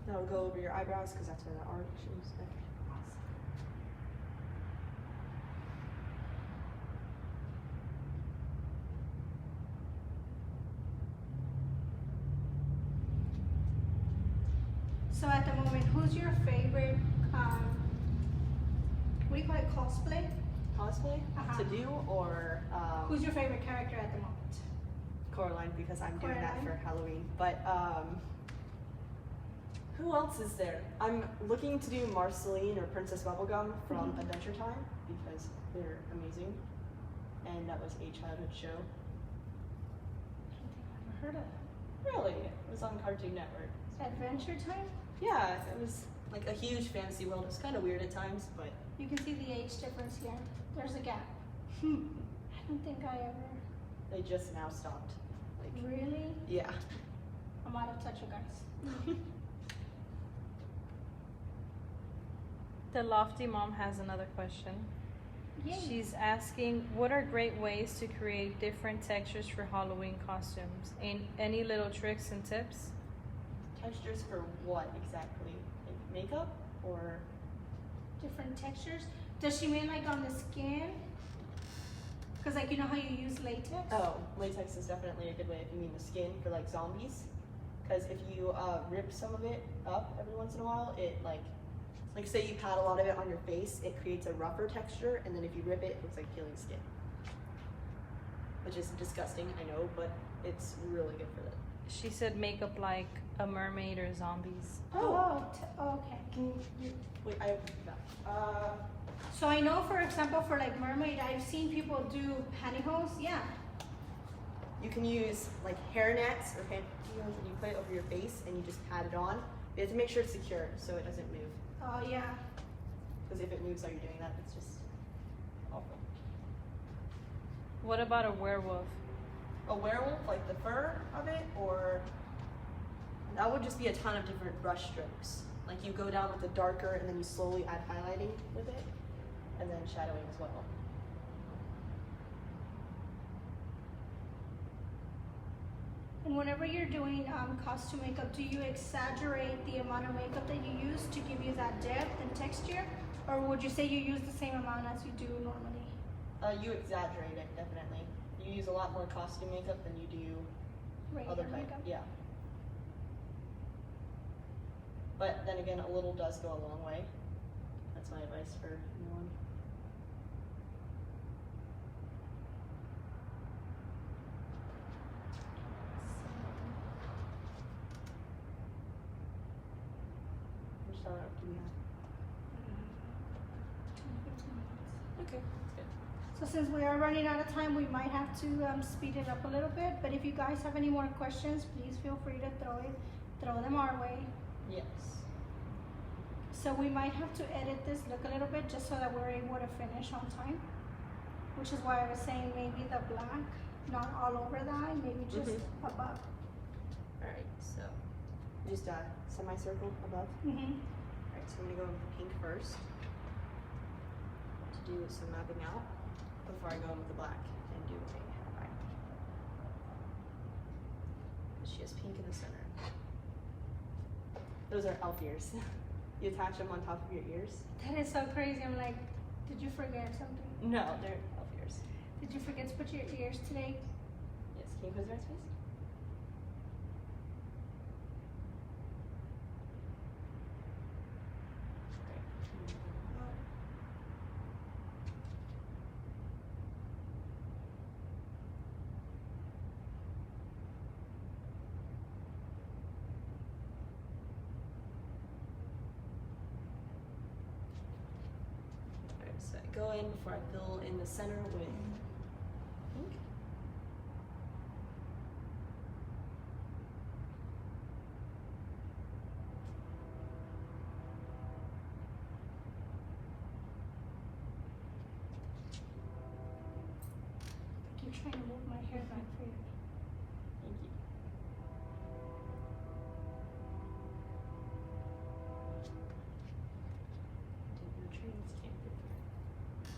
That'll go over your eyebrows because that's where the arch is. So at the moment, who's your favorite, what do you call it, cosplay? Cosplay Uh-huh. to do or Who's your favorite character at the moment? Coraline because I'm doing that Coraline? for Halloween. But who else is there? I'm looking to do Marceline or Princess Bubblegum from Mhm. Adventure Time because they're amazing. And that was a childhood show. I don't think I've ever heard of it. Really? It was on Cartoon Network. Adventure Time? Yeah, it was like a huge fantasy world. It was kind of weird at times, but You can see the age difference here. There's a gap. I don't think I ever, they just now stopped. Like, really? yeah. I'm out of touch, you guys. The Lofty Mom has another question. Yay. She's asking, what are great ways to create different textures for Halloween costumes? Any little tricks and tips? Textures for what exactly? Like makeup or? Different textures. Does she mean like on the skin? Because like you know how you use latex? Oh, latex is definitely a good way if you mean the skin for like zombies. Because if you rip some of it up every once in a while, it like say you pat a lot of it on your face, it creates a rougher texture, and then if you rip it, it looks like peeling skin. Which is disgusting, I know, but it's really good for that. She said makeup like a mermaid or zombies. Okay. Can you, wait, I have that. So I know, for example, for like mermaid, I've seen people do pantyhose. Yeah. You can use like hair nets or pantyhose and you put it over your face and you just pat it on. You have to make sure it's secure so it doesn't move. Oh yeah. Because if it moves while you're doing that, it's just awful. What about a werewolf? A werewolf, like the fur of it, or that would just be a ton of different brush strokes. Like you go down with the darker and then you slowly add highlighting with it, and then shadowing as well. And whenever you're doing costume makeup, do you exaggerate the amount of makeup that you use to give you that depth and texture? Or would you say you use the same amount as you do normally? You exaggerate it, definitely. You use a lot more costume makeup than you do Regular other type. makeup? Yeah. But then again, a little does go a long way. That's my advice for anyone. Which do we have? 10-15 minutes. Okay, that's good. So since we are running out of time, we might have to speed it up a little bit. But if you guys have any more questions, please feel free to throw them our way. Yes. So we might have to edit this look a little bit just so that we're able to finish on time. Which is why I was saying maybe the black, not all over the eye, maybe just above. Alright, so just a semicircle above. Alright, so I'm gonna go with the pink first to do some mapping out before I go in with the black and do a eye. She has pink in the center. Those are elf ears. You attach them on top of your ears? That is so crazy. I'm like, did you forget something? No, they're elf ears. Did you forget to put your ears today? Yes, can you close your eyes, please? go in before I fill in the center with pink. I keep trying to move my hair back for you. Thank you. Didn't know trains came through here.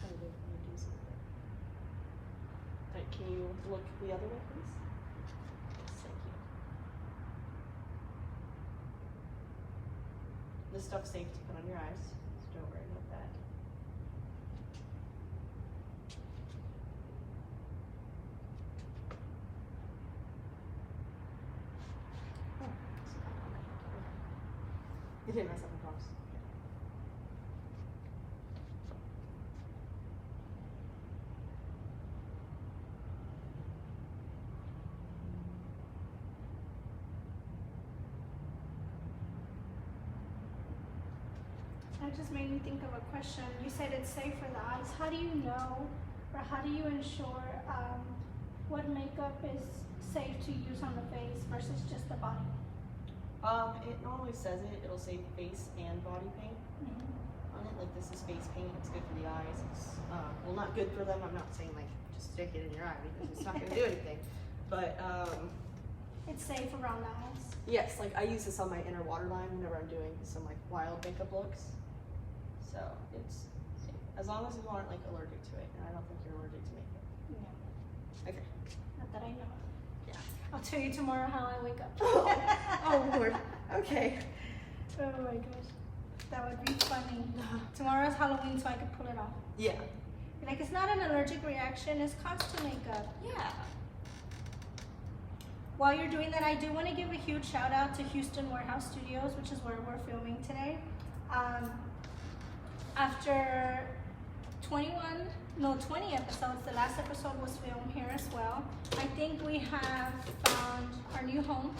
Oh, they're gonna do something. Alright, can you look the other way, please? Yes, thank you. This stuff's safe to put on your eyes, so don't worry about that. Oh, you didn't mess up the props. That just made me think of a question. You said it's safe for the eyes. How do you know, or how do you ensure what makeup is safe to use on the face versus just the body? It normally says it. It'll say face and body paint on it. Like this is face paint. It's good for the eyes. It's well, not good for them. I'm not saying like just stick it in your eye because it's not going to do anything. But It's safe around the eyes. yes, like I use this on my inner waterline whenever I'm doing some like wild makeup looks. So it's safe as long as you aren't like allergic to it, and I don't think you're allergic to makeup. Yeah. Okay. Not that I know of. Yeah. I'll tell you tomorrow how I wake up. Oh Lord. Okay. Oh my gosh. That would be funny. Tomorrow's Halloween, so I could pull it off. Yeah. Like, it's not an allergic reaction, it's costume makeup. Yeah. While you're doing that, I do want to give a huge shout out to Houston Warehouse Studios, which is where we're filming today. After 20 episodes, the last episode was filmed here as well. I think we have found our new home.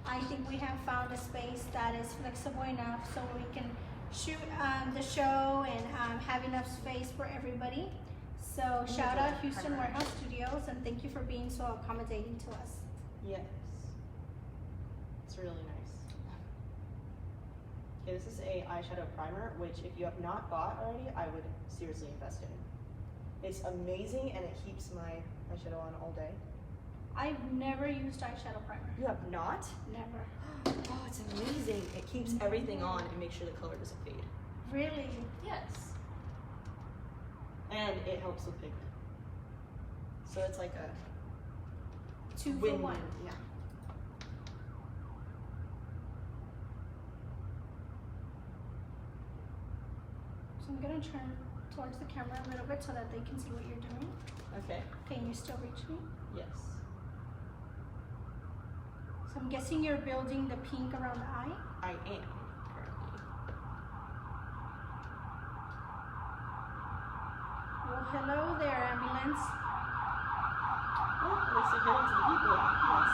I think we have found a space that is flexible enough so we can shoot the show and have enough space for everybody. So shout out Houston Warehouse Studios, and thank you for being so accommodating to us. Yes. It's really nice. Okay, this is a eyeshadow primer, which if you have not bought already, I would seriously invest in. It's amazing and it keeps my eyeshadow on all day. I've never used eyeshadow primer. You have not? Never. Oh, it's amazing. It keeps everything on and makes sure the color doesn't fade. Really? Yes. And it helps with pigment. So it's like a 2 for win-win. 1. Yeah. So I'm gonna turn towards the camera a little bit so that they can see what you're doing. Okay. Can you still reach me? Yes. So I'm guessing you're building the pink around the eye? I am currently. Well, hello there, ambulance. Oh, at least I get into the people. Yes.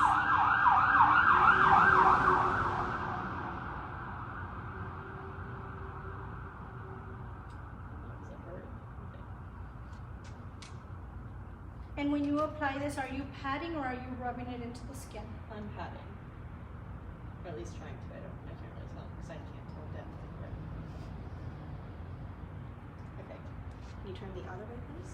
Does it hurt? Okay. And when you apply this, are you patting or are you rubbing it into the skin? I'm patting. Or at least trying to. I can't really tell because I can't tell depth. But... Okay. Can you turn the other way, please?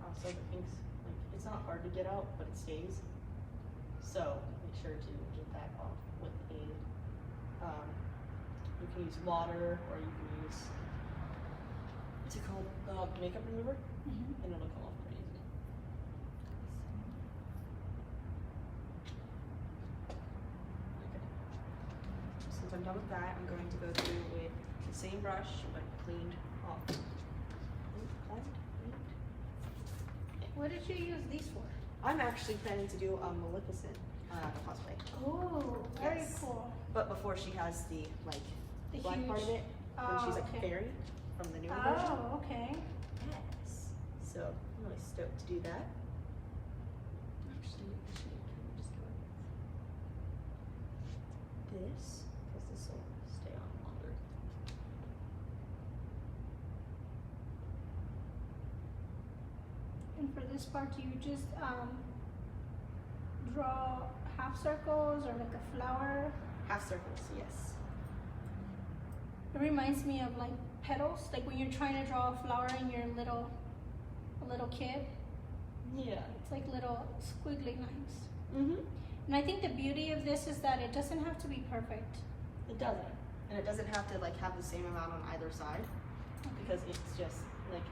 Also, the pink's like it's not hard to get out, but it stays. So make sure to get that off with a. You can use water, or you can use what's it called, makeup remover, and it'll come off pretty easily. Okay. Since I'm done with that, I'm going to go through with the same brush but cleaned off. What did you use these for? I'm actually planning to do a Maleficent cosplay. Oh, very Yes. cool. But before she has the like The black huge, part of it, when she's like okay. fairy, from the newer version. Oh, okay. Yes. So I'm really stoked to do that. Actually, I should just go with this, because this will stay on longer. And for this part, do you just draw half circles or like a flower? Half circles, yes. It reminds me of like petals, like when you're trying to draw a flower and you're a little kid. Yeah. It's like little squiggly lines. Mm-hmm. And I think the beauty of this is that it doesn't have to be perfect. It doesn't. And it doesn't have to like have the same amount on either side, because it's just like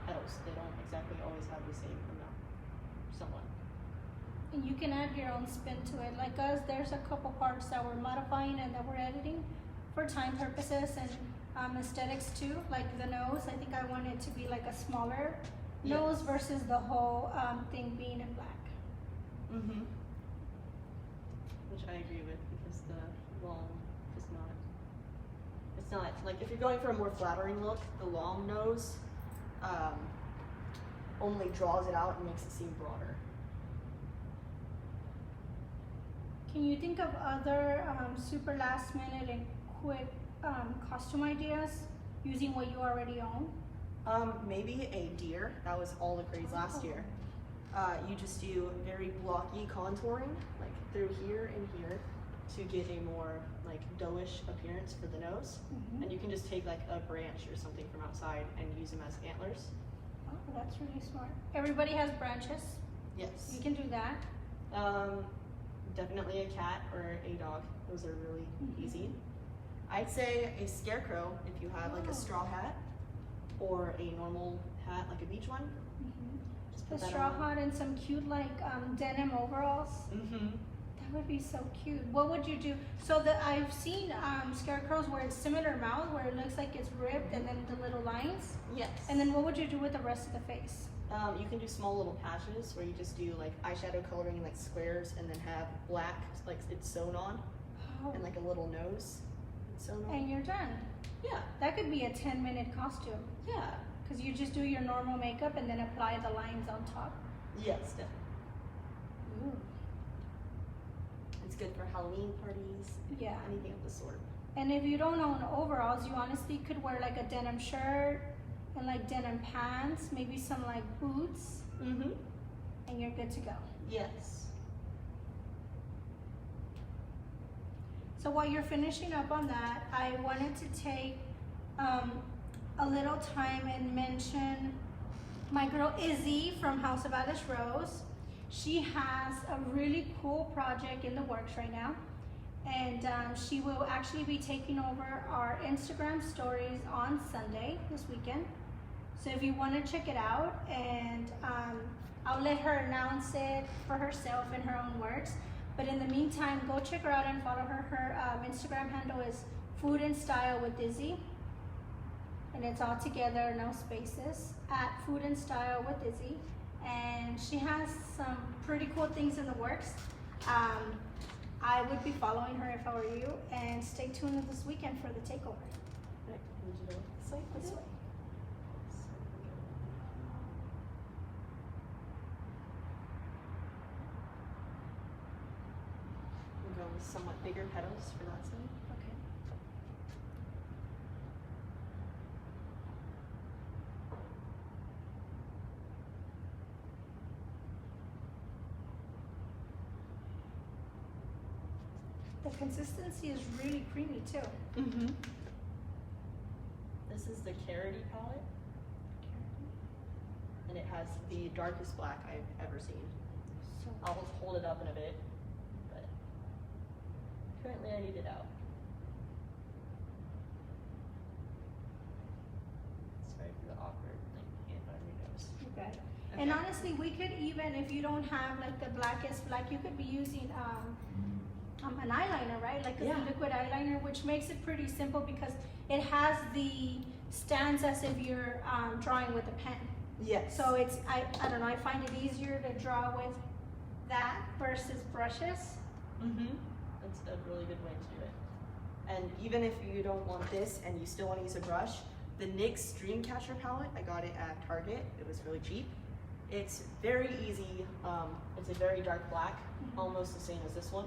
petals. They don't exactly always have the same amount. Somewhat. And you can add your own spin to it. Like us, there's a couple parts that we're modifying and that we're editing for time purposes and aesthetics too. Like the nose, I think I want it to be like a smaller nose versus the whole thing being in black. Mm-hmm. Which I agree with, because the long is not. It's not like, if you're going for a more flattering look, the long nose only draws it out and makes it seem broader. Can you think of other super last minute and quick costume ideas using what you already own? Maybe a deer. That was all the craze last year. You just do very blocky contouring, like through here and here, to get a more like doe-ish appearance for the nose. Mm-hmm. And you can just take like a branch or something from outside and use them as antlers. Oh, that's really smart. Everybody has branches. Yes. You can do that. Definitely a cat or a dog. Those are really Mm-hmm. easy. I'd say a scarecrow if you have like Oh. a straw hat or a normal hat, like a beach one. Mm-hmm. Just A put that straw on. hat and some cute like denim overalls. Mm-hmm. That would be so cute. What would you do? So I've seen scarecrows where it's similar mouth, where it looks like it's ripped and then the little lines. Yes. And then what would you do with the rest of the face? You can do small little patches where you just do like eyeshadow coloring in like squares, and then have black, like it's sewn on, Oh. and like a little nose sewn on. And you're done. Yeah. That could be a 10-minute costume. Yeah. Because you just do your normal makeup and then apply the lines on top. Yes, definitely. Ooh. It's good for Halloween parties. Yeah. Anything of the sort. And if you don't own overalls, you honestly could wear like a denim shirt and like denim pants, maybe some like boots, Mm-hmm. and you're good to go. Yes. So while you're finishing up on that, I wanted to take a little time and mention my girl Izzy from House of Alice Rose. She has a really cool project in the works right now, and she will actually be taking over our Instagram stories on Sunday this weekend. So if you want to check it out, and I'll let her announce it for herself in her own words. But in the meantime, go check her out and follow her. Her Instagram handle is Food and Style with Izzy. And it's all together, no spaces, at Food and Style with Izzy. And she has some pretty cool things in the works. I would be following her if I were you. And stay tuned this weekend for the takeover. Right. Would you go this way? This way. We'll go with somewhat bigger petals for that side. Okay. The consistency is really creamy too. Mm-hmm. This is the Carroty palette, and it has the darkest black I've ever seen. So I'll hold it up in a bit, but currently I need it out. Sorry for the awkward hand on your nose. okay. Okay. And honestly, we could even, if you don't have like the blackest black, you could be using an eyeliner, right? Like a Yeah. liquid eyeliner, which makes it pretty simple because it has the stands as if you're drawing with a pen. Yes. So it's, I don't know, I find it easier to draw with that versus brushes. Mm-hmm. That's a really good way to do it. And even if you don't want this and you still want to use a brush, the NYX Dreamcatcher palette. I got it at Target. It was really cheap. It's very easy. It's a very dark black, almost the same as this one.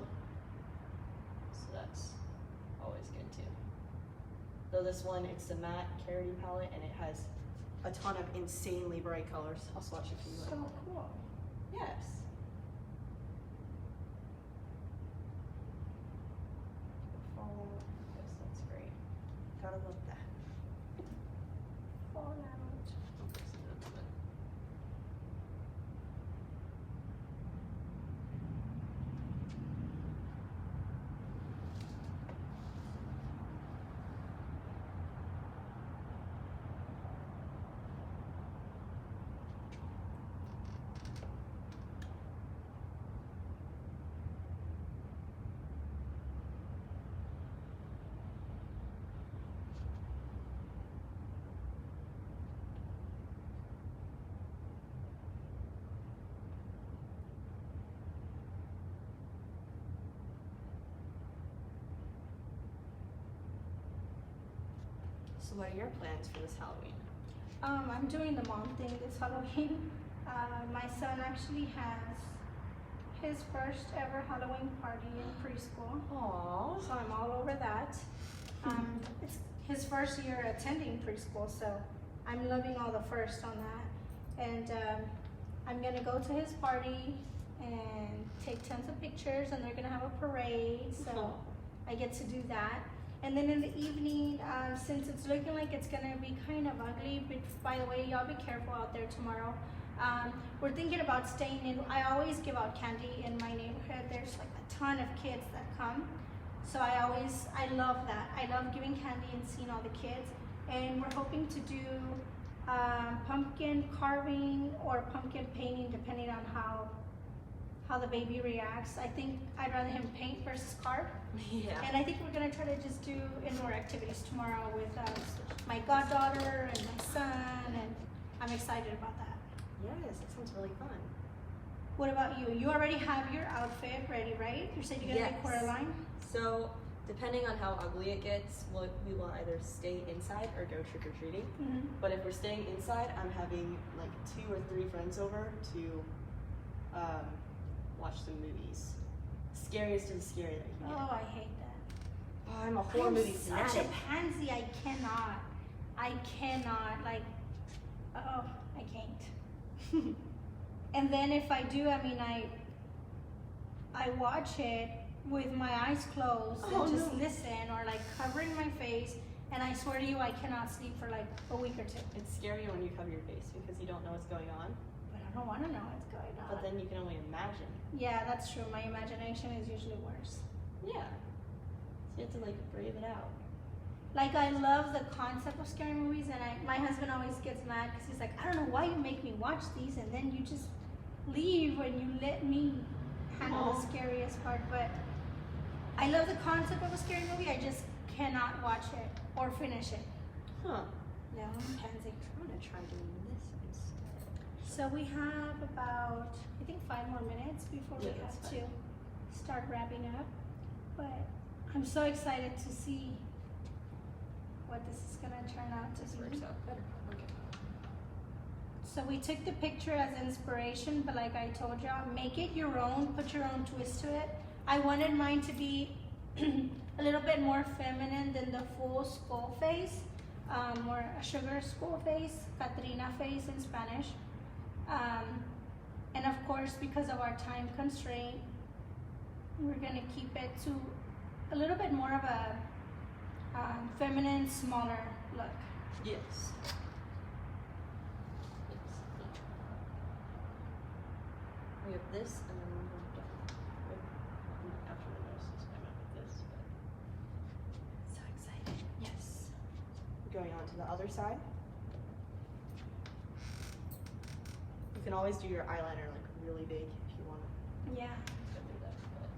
So that's always good too. Though this one, it's the matte Carity palette, and it has a ton of insanely bright colors. I'll swatch it for you. So cool. Yes. Follow this, that's great. Gotta love that. Fall out. So what are your plans for this Halloween? I'm doing the mom thing this Halloween. My son actually has his first ever Halloween party in preschool. Aww. So I'm all over that. It's his first year attending preschool, so I'm loving all the first on that. And I'm gonna go to his party and take tons of pictures, and they're gonna have a parade, so I get to do that. And then in the evening, since it's looking like it's gonna be kind of ugly, but by the way, y'all be careful out there tomorrow. We're thinking about staying in. I always give out candy in my neighborhood. There's like a ton of kids that come. So I love that. I love giving candy and seeing all the kids. And we're hoping to do pumpkin carving or pumpkin painting, depending on how the baby reacts. I think I'd rather him paint versus carve. Yeah. And I think we're gonna try to just do indoor activities tomorrow with my goddaughter and my son, and I'm excited about that. Yes, that sounds really fun. What about you? You already have your outfit ready, right? You said you're gonna make Coraline? So, depending on how ugly it gets, we will either stay inside or go trick-or-treating. But if we're staying inside, I'm having like 2 or 3 friends over to watch some movies. Scariest of the scary that you can get. Oh, I hate that. Oh, I'm a horror movie such fanatic. a pansy. I cannot. Like, oh, I can't. And then if I do, I mean, I watch it with my eyes closed and just listen, or like covering my face. And I swear to you, I cannot sleep for like a week or 2. It's scarier when you cover your face because you don't know what's going on. But I don't want to know what's going on. But then you can only imagine. Yeah, that's true. My imagination is usually worse. Yeah. So you have to like brave it out. Like, I love the concept of scary movies, and my husband always gets mad because he's like, I don't know why you make me watch these, and then you just leave when you let me handle the scariest part. But I love the concept of a scary movie. I just cannot watch it or finish it. Huh. No, I'm pansy. I'm gonna try doing this instead. So we have about, I think, 5 more minutes before we Yeah, have that's to start wrapping up. But I'm so excited to see what this is gonna turn out to This be. works out better. Okay. So we took the picture as inspiration, but like I told y'all, make it your own, put your own twist to it. I wanted mine to be a little bit more feminine than the full skull face, more a sugar skull face, Catrina face in Spanish. And of course, because of our time constraint, we're gonna keep it to a little bit more of a feminine, smaller look. Yes. We have this, and then we're done. After the nose, I went with this, but so excited. Yes. Going on to the other side. You can always do your eyeliner like really big if you want to Yeah. go through that. But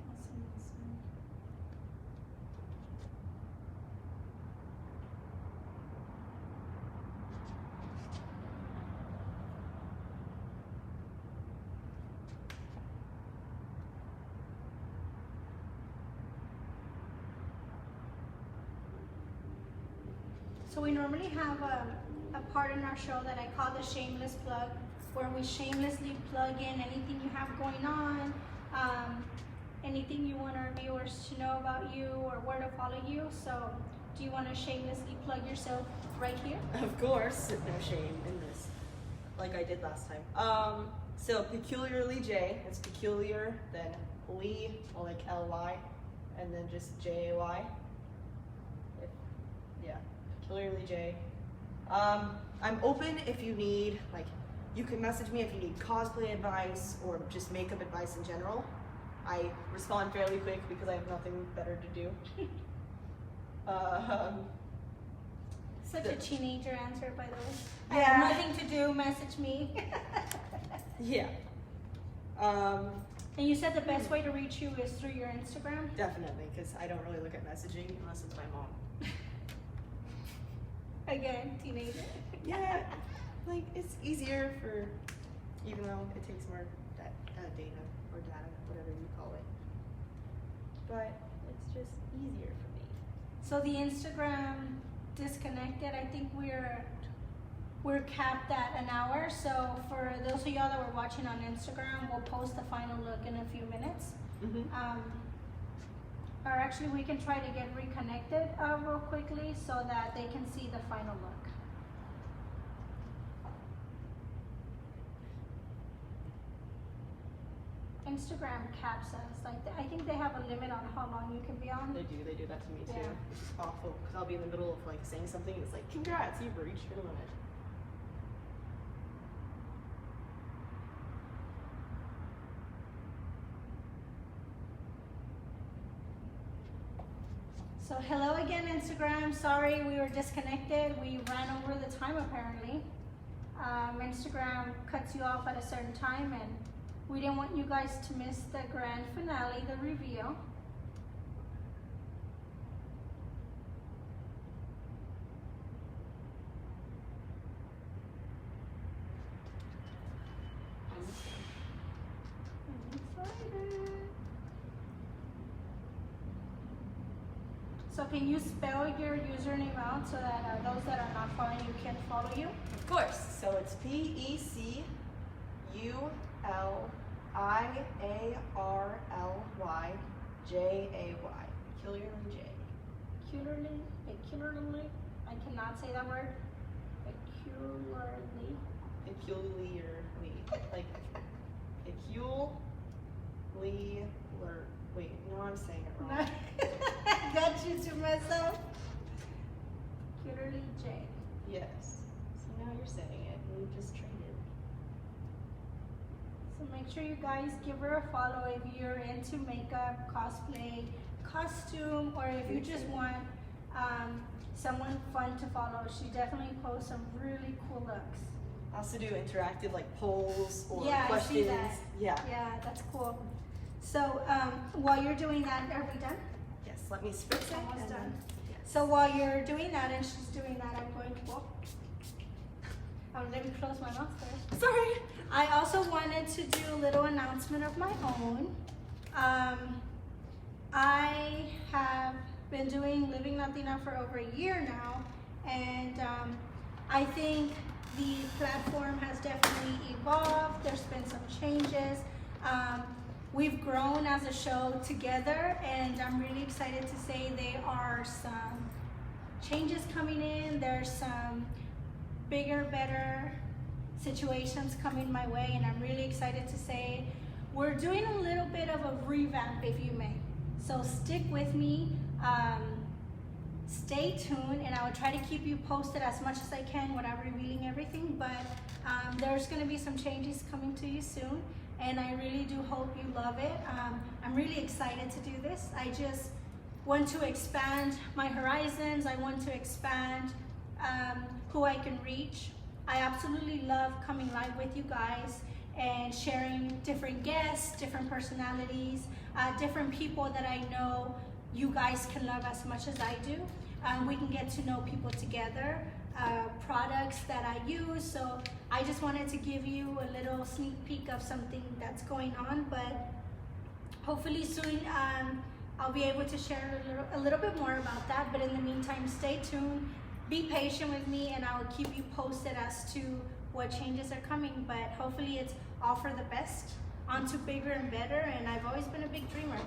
Awesome. So we normally have a part in our show that I call the shameless plug, where we shamelessly plug in anything you have going on, anything you want our viewers to know about you or where to follow you. So do you want to shamelessly plug yourself right here? Of course, no shame in this, like I did last time. So peculiarly J, it's peculiar, then Lee, or like L-Y, and then just J-A-Y. Yeah, peculiarly J. I'm open if you need, like, you can message me if you need cosplay advice or just makeup advice in general. I respond fairly quick because I have nothing better to do. Such a teenager answer, by the way. I Yeah. have nothing to do, message me. Yeah. And you said the best way to reach you is through your Instagram? Definitely, because I don't really look at messaging unless it's my mom. Again, teenager. Yeah, like it's easier for, even though it takes more data or data, whatever you call it. But it's just easier for me. So the Instagram disconnected, I think we're capped at an hour. So for those of y'all that were watching on Instagram, we'll post the final look in a few minutes. Or actually we can try to get reconnected real quickly so that they can see the final look. Instagram caps us. I think they have a limit on how long you can be on. They do that to me too, Yeah. which is awful because I'll be in the middle of like saying something and it's like, congrats, you've reached your limit. So hello again, Instagram. Sorry we were disconnected. We ran over the time apparently. Instagram cuts you off at a certain time and we didn't want you guys to miss the grand finale, the reveal. I'm excited. So can you spell your username out so that those that are not following you can follow you? Of course. So it's PECULIARLYJAY. Peculiarly J. Peculiarly, I cannot say that word. Peculiarly. Peculiarly. Like peculiar. Wait, no, I'm saying it wrong. Got you to myself. Peculiarly J. Yes. So now you're saying it. We've just traded. So make sure you guys give her a follow if you're into makeup, cosplay, costume, or if you just want someone fun to follow. She definitely posts some really cool looks. I also do interactive like polls or Yeah, questions. I see that. Yeah. Yeah, that's cool. So while you're doing that, are we done? Yes, let me spritz it. Almost and done. then- yes. So while you're doing that and she's doing that, I'm going to walk. Oh, let me close my mouth first. Sorry. I also wanted to do a little announcement of my own. I have been doing Living Latina for over a year now, and I think the platform has definitely evolved. There's been some changes. We've grown as a show together, and I'm really excited to say there are some changes coming in. There's some bigger, better situations coming my way, and I'm really excited to say we're doing a little bit of a revamp, if you may. So stick with me, stay tuned, and I will try to keep you posted as much as I can without revealing everything, but there's gonna be some changes coming to you soon, and I really do hope you love it. I'm really excited to do this. I just want to expand my horizons. I want to expand who I can reach. I absolutely love coming live with you guys and sharing different guests, different personalities, different people that I know you guys can love as much as I do. We can get to know people together, products that I use. So I just wanted to give you a little sneak peek of something that's going on, but hopefully soon I'll be able to share a little bit more about that. But in the meantime, stay tuned. be patient with me, and I will keep you posted as to what changes are coming. But hopefully it's all for the best, on to bigger and better. And I've always been a big dreamer,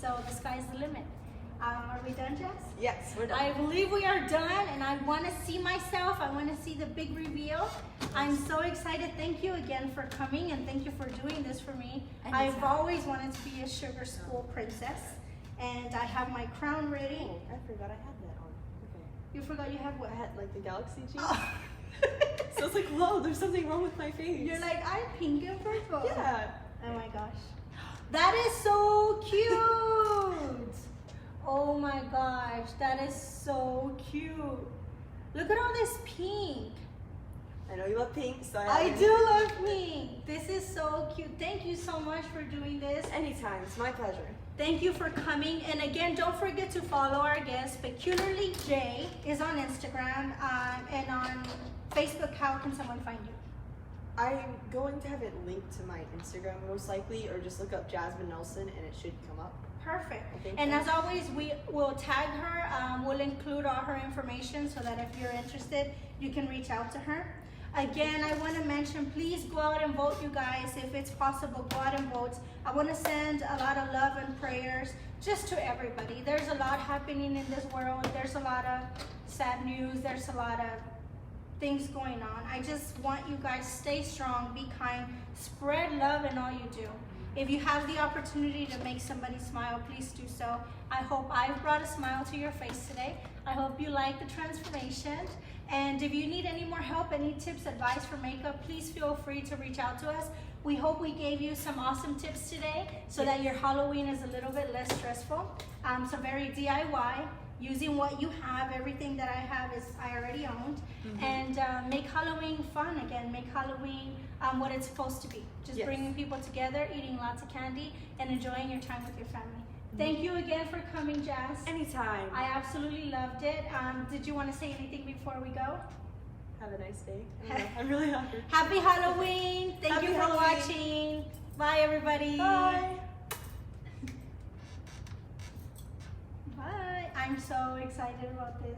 so the sky's the limit. Are we done, Jas? Yes, we're done. I believe we are done, and I want to see myself. I want to see the big reveal. I'm so excited. Thank you again for coming, and thank you for doing this for me. Anytime. I've always wanted to be a sugar school princess, and I have my crown ready. Oh, I forgot I had that on. Okay. You forgot you have what? I had like the galaxy cheese. Oh. So it's like, whoa, there's something wrong with my face. You're like, I'm pink and purple. yeah. Oh my gosh. That is so cute. Oh my gosh, that is so cute. Look at all this pink. I know you love pink, so I do love pink. This is so cute. Thank you so much for doing this. Anytime, it's my pleasure. Thank you for coming. And again, don't forget to follow our guest. Peculiarly J is on Instagram and on Facebook. How can someone find you? I'm going to have it linked to my Instagram most likely, or just look up Jas Nelson and it should come up. Perfect. I think And so. as always, we will tag her. We'll include all her information so that if you're interested, you can reach out to her. Again, I want to mention, please go out and vote, you guys. If it's possible, go out and vote. I want to send a lot of love and prayers just to everybody. There's a lot happening in this world. There's a lot of sad news. There's a lot of things going on. I just want you guys to stay strong, be kind, spread love in all you do. If you have the opportunity to make somebody smile, please do so. I hope I've brought a smile to your face today. I hope you like the transformation. And if you need any more help, any tips, advice for makeup, please feel free to reach out to us. We hope we gave you some awesome tips today so that your Halloween is a little bit less stressful. So very DIY, using what you have. Everything that I have is I already owned. And make Halloween fun again. Make Halloween what it's supposed to be. Just bringing people together, eating lots of candy, and enjoying your time with your family. Thank you again for coming, Jas. Anytime. I absolutely loved it. Did you want to say anything before we go? Have a nice day. I don't know, I'm really hungry. Happy Halloween. Thank Happy you for Halloween. watching. Bye, everybody. Bye. Bye. I'm so excited about this.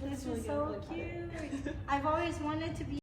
This really is so good. cute. I've always wanted to be